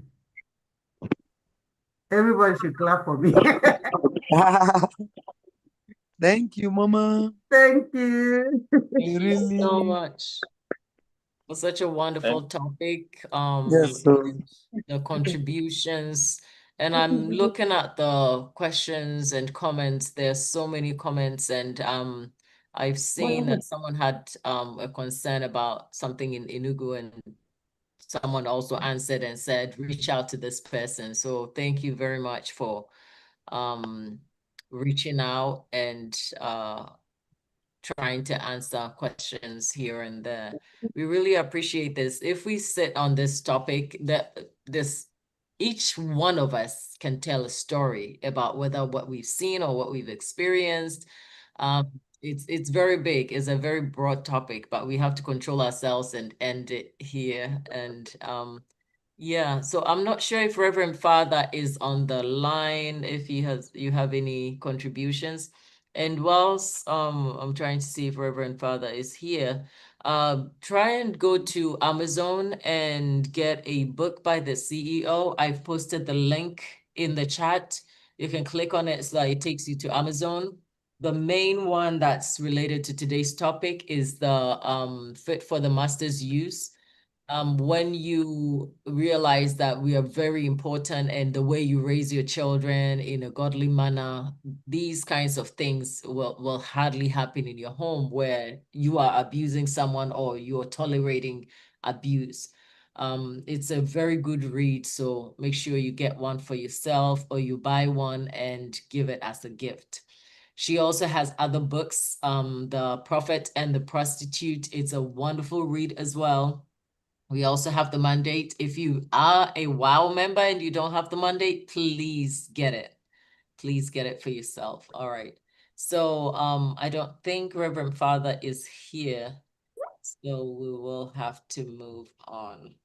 Everybody should clap for me. Thank you, Mama. Thank you. Thank you so much for such a wonderful topic. Yes, sir. And the contributions. And I'm looking at the questions and comments. There's so many comments, and I've seen that someone had a concern about something in Enugu, and someone also answered and said, reach out to this person. So thank you very much for reaching out and trying to answer questions here and there. We really appreciate this. If we sit on this topic, each one of us can tell a story about whether what we've seen or what we've experienced. It's very big. It's a very broad topic, but we have to control ourselves and end it here. And yeah, so I'm not sure if Reverend Father is on the line, if you have any contributions. And whilst I'm trying to see if Reverend Father is here, try and go to Amazon and get a book by the CEO. I've posted the link in the chat. You can click on it so that it takes you to Amazon. The main one that's related to today's topic is the Fit for the Master's Use. When you realize that we are very important and the way you raise your children in a godly manner, these kinds of things will hardly happen in your home where you are abusing someone or you're tolerating abuse. It's a very good read, so make sure you get one for yourself or you buy one and give it as a gift. She also has other books, The Prophet and the Prostitute. It's a wonderful read as well. We also have the mandate. If you are a WOW member and you don't have the mandate, please get it. Please get it for yourself. All right. So I don't think Reverend Father is here. So we will have to move on.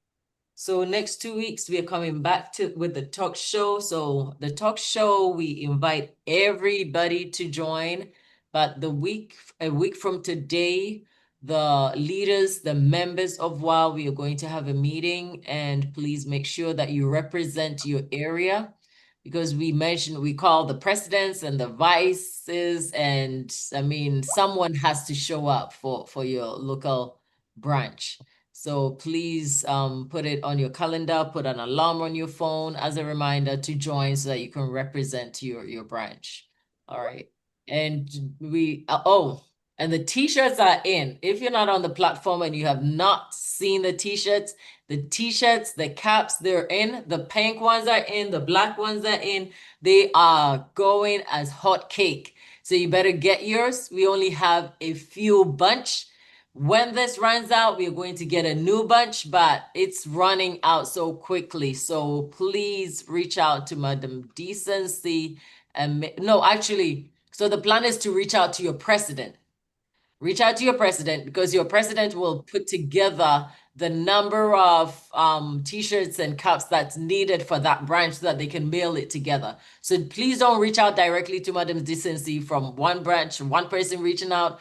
So next 2 weeks, we are coming back with the talk show. So the talk show, we invite everybody to join. But a week from today, the leaders, the members of WOW, we are going to have a meeting, and please make sure that you represent your area, because we call the presidents and the vices, and I mean, someone has to show up for your local branch. So please put it on your calendar, put an alarm on your phone as a reminder to join so that you can represent your branch. All right. And and the t-shirts are in. If you're not on the platform and you have not seen the t-shirts, the caps, they're in. The pink ones are in. The black ones are in. They are going as hot cake. So you better get yours. We only have a few bunch. When this runs out, we're going to get a new bunch, but it's running out so quickly. So please reach out to Madam Decency. No, actually, so the plan is to reach out to your president. Reach out to your president, because your president will put together the number of t-shirts and cups that's needed for that branch so that they can mail it together. So please don't reach out directly to Madam Decency from one branch, one person reaching out.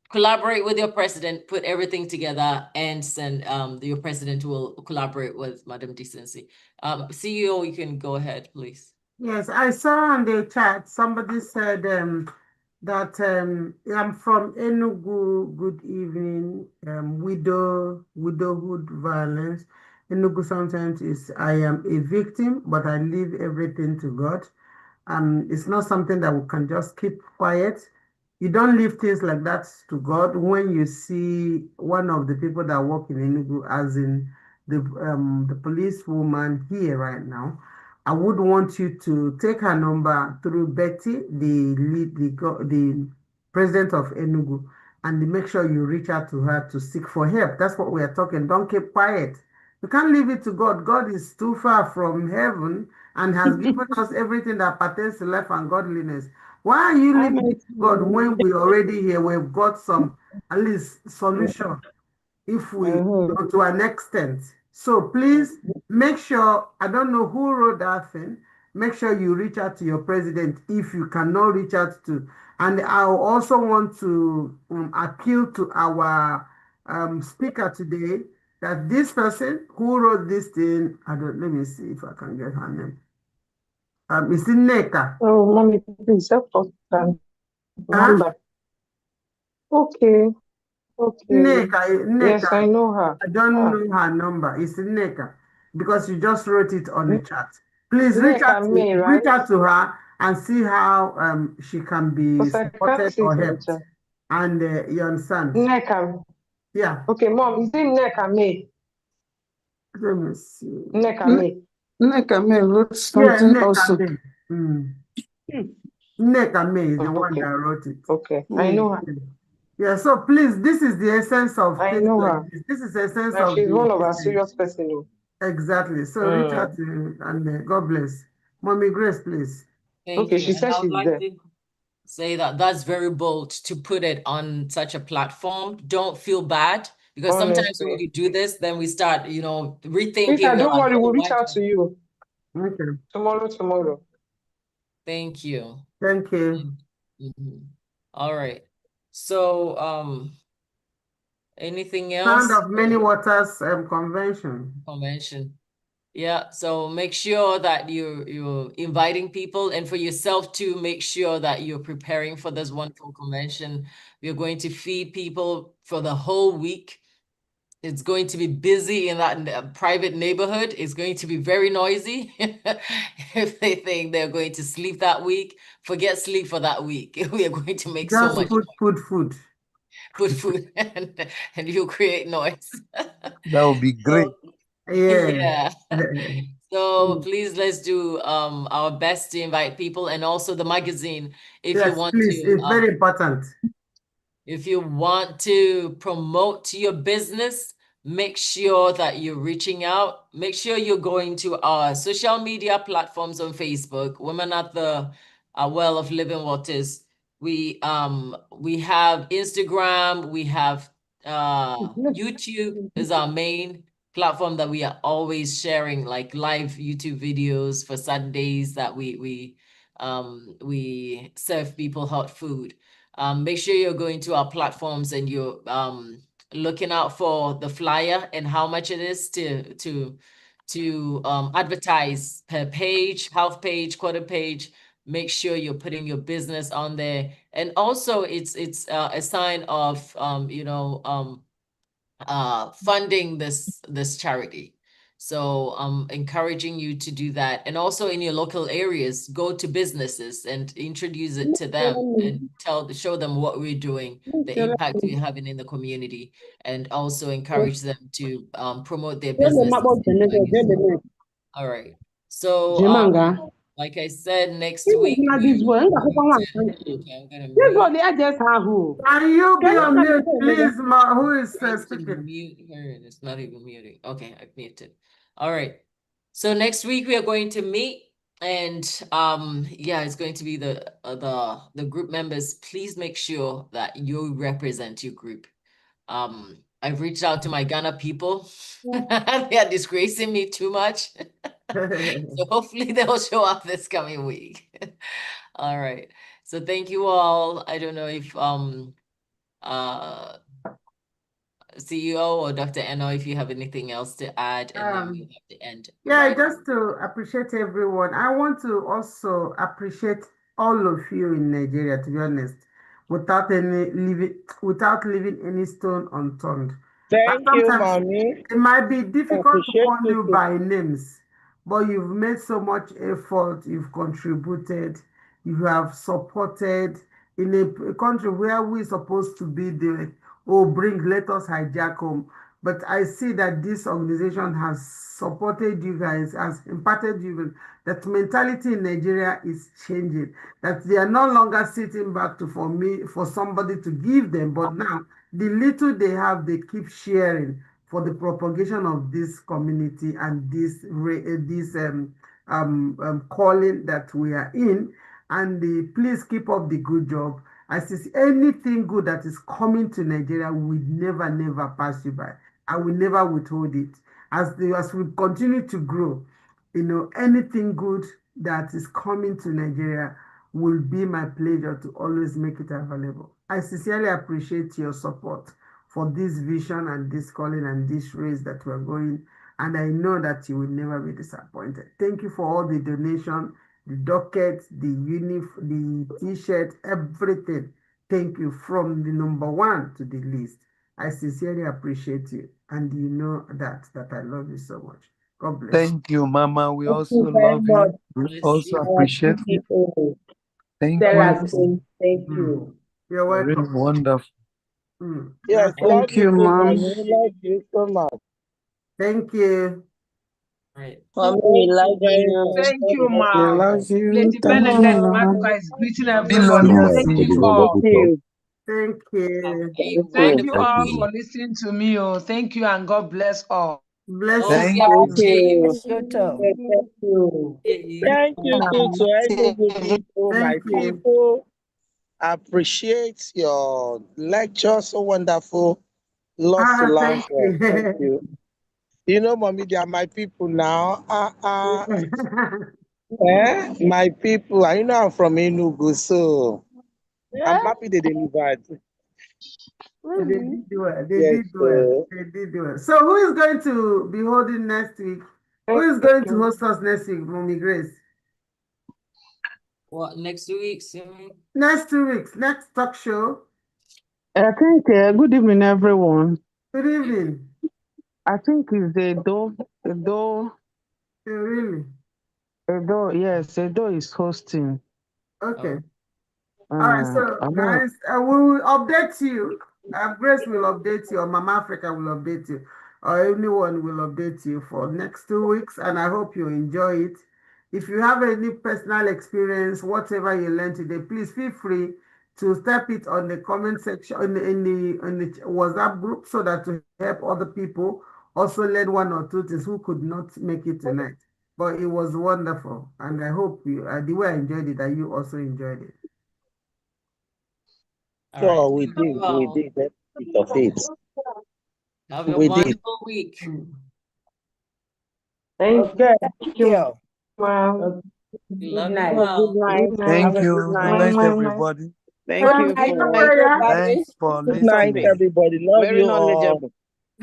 Collaborate with your president, put everything together, and send your president will collaborate with Madam Decency. CEO, you can go ahead, please. Yes, I saw on the chat somebody said that I'm from Enugu. Good evening. Widowhood violence. Enugu sometimes is I am a victim, but I leave everything to God. It's not something that we can just keep quiet. You don't leave things like that to God when you see one of the people that work in Enugu, as in the policewoman here right now. I would want you to take her number through Betty, the president of Enugu, and make sure you reach out to her to seek for help. That's what we are talking. Don't keep quiet. You can't leave it to God. God is too far from heaven and has given us everything that pertains to life and godliness. Why are you leaving it to God when we already here? We've got some at least solution if we go to an extent. So please make sure, I don't know who wrote that thing, make sure you reach out to your president if you cannot reach out to. And I also want to appeal to our speaker today that this person who wrote this thing, let me see if I can get her name. It's Neka. Oh, mommy, please help us. Number. Okay. Okay. Neka. Yes, I know her. I don't know her number. It's Neka because you just wrote it on the chat. Please reach out to her and see how she can be supported or helped. And you understand? Neka. Yeah. Okay, Mom, is it Neka May? Let me see. Neka May. Neka May wrote something also. Neka May is the one that wrote it. Okay, I know her. Yeah, so please, this is the essence of I things know like her. this is the essence of she's one of our serious person. Exactly. So reach out to and God bless. Mommy Grace, please. Okay, she said she's there. say that that's very bold to put it on such a platform. Don't feel bad, because sometimes when Honestly. you do this, then we start, you know, Rita, rethinking. don't worry, we'll Oh, reach out to you. Okay. Tomorrow. Thank you. Thank you. All right. So, anything Sound else? of Many Waters Convention. Convention. Yeah, so make sure that you're inviting people, and for yourself to make sure that you're preparing for this wonderful convention. We're going to feed people for the whole week. It's going to be busy in that private neighborhood. It's going to be very noisy. If they think they're going to sleep that week, forget sleep for that week. We are going to make so Just much food. put food and you create noise. That would be great. Yeah. Yeah. So please, let's do our best to invite people, and also the magazine if you Yes, want please. to It's very important. if you want to promote your business, make sure that you're reaching out. Make sure you're going to our social media platforms on Facebook, Women at the Well of Living Waters. We have Instagram, we have YouTube is our main platform that we are always sharing like live YouTube videos for Saturdays that we serve people hot food. Make sure you're going to our platforms and you're looking out for the flyer and how much it is to advertise per page, half page, quarter page. Make sure you're putting your business on there, and also it's a sign of funding this charity. So I'm encouraging you to do that. And also in your local areas, go to businesses and introduce it to them and show them what we're doing, the impact we're having in the community, and also encourage them to promote their businesses. All right. So like I said, next week okay, I'm gonna mute. Can you be on mute, please, Ma? Who is Trying to speaking? mute her and it's not even muting. Okay, I've muted. All right. So next week we are going to meet, and yeah, it's going to be the group members. Please make sure that you represent your group. I've reached out to my Ghana people. They are disgracing me too much. So hopefully they'll show up this coming week. All right. So thank you all. I don't know if uh CEO or Dr. Eno, if you have anything else to add, and then we have to end. Yeah, just to appreciate everyone. I want to also appreciate all of you in Nigeria, to be honest, without leaving any stone unturned. Thank you, Sometimes mommy. it might be difficult to Appreciate call you you too. by names, but you've made so much effort, you've contributed, you have supported in a country where we're supposed to be the, oh, let us hijack home. But I see that this organization has supported you guys, has imparted you that mentality in Nigeria is changing. That they are no longer sitting back for somebody to give them, but now the little they have, they keep sharing for the propagation of this community and this calling that we are in. And please keep up the good job. I see anything good that is coming to Nigeria will never pass you by. I will never withhold it. As we continue to grow, anything good that is coming to Nigeria will be my pleasure to always make it available. I sincerely appreciate your support for this vision and this calling and this race that we're going. And I know that you will never be disappointed. Thank you for all the donation, the docket, the t-shirt, everything. Thank you from the number one to the least. I sincerely appreciate you. And you know that I love you so much. God bless. Thank you, Mama. We also love you. We also appreciate you. Thank you. Thank you. You're Really welcome. wonderful. Yes, Thank you, Mom. Love you so much. Thank you. Right. Mommy, we love you. Thank you, We Ma. love you. Lady Thank you, Benedette Mom. Maduka is greeting everybody. Billionaires. Thank you Thank all. you. Thank you. A Thank you wonderful all week. for listening to me. Oh, thank you and God bless all. Bless Oh, Thank we you. appreciate you. You too. Thank you. Yeah, Thank you too to everybody, to my Thank you. people. I appreciate your lecture. So wonderful. Lots to learn Thank from. Thank you. you. You know, mommy, they are my people now. My people. And you know, I'm from Enugu, so I'm happy they delivered. They did well. They Yes, did well. They did well. So who is going to be holding next week? Who is going to host us next week, Mommy Grace? What, next 2 weeks? Next 2 weeks, next talk show. I think, good evening, everyone. Good evening. I think it's Edo. Really? Edo, yes, Edo is hosting. Okay. All right, so I know. guys, we will update you. Grace will update you, or Mama Africa will update you, or anyone will update you for next 2 weeks, and I hope you enjoy it. If you have any personal experience, whatever you learned today, please feel free to step it on the comment section in the WhatsApp group so that to help other people also learn 1 or 2 things who could not make it tonight. But it was wonderful, and I hope you, the way I enjoyed it, that you also enjoyed it. Sure, we did. We did. That's it of it. Have a We did. wonderful week. Thank you. Well, We love night. you all. Good night. Thank Have a you. good Good night. night, everybody. Thank you Night, for Thanks for good night, listening. everybody. Love Very you all. knowledgeable.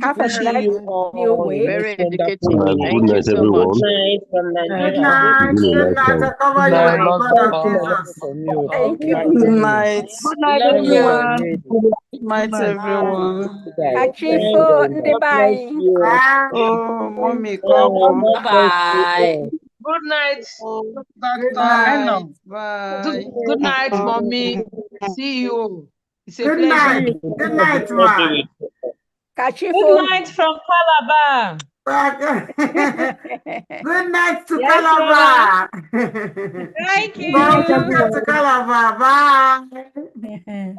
have a See you new all week. Very next wonderful educative. week. Thank you so much. Good night from Good Nigeria. night. It's been a Good nice night. I time. cover Good you with night. the Love blood you of Thank you Jesus. from you. Thank My you. Good family. night. Good We night, love When you are everyone. you. ready. Good night, everyone. Good night. Thank Kachifo, you very much. God bless Ndibai. you. Bye. Oh, mommy, God come. bless you Bye-bye. all. Good night, Good Dr. night. Eno. Bye. Good night, mommy. See you. It's a Good pleasure. night. Good night, ma. Good Kachifo. night from Calabar. Good night to Yes, sir. Calabar. Thank From Lagos you. to Calabar. Bye. Thank you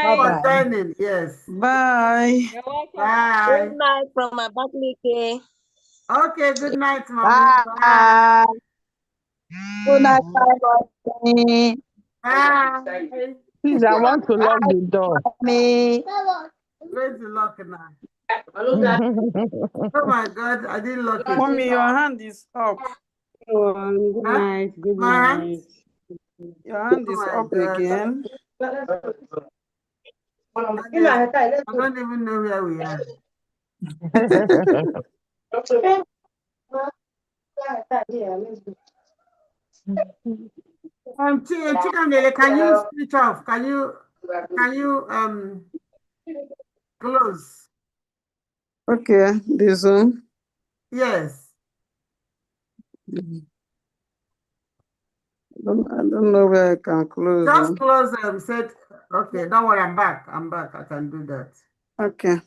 for Bye. joining. Yes. Bye. You're welcome. Bye. Good night from Abakaliki. Okay, good night, mommy. Bye. Bye. Good night, everybody. Bye. Please, I want to lock the door. Me. Where's the lock now? Oh my God, I didn't lock it. Mommy, your hand is up. Good Huh? night. Good My hand? night. Your hand Oh is my up God. again. I don't even know where we are. Chikamele, can you switch off? Can you close? Okay, this one. Yes. I don't know where I can close. Just close set. Okay, don't worry, I'm back. I can do that. Okay.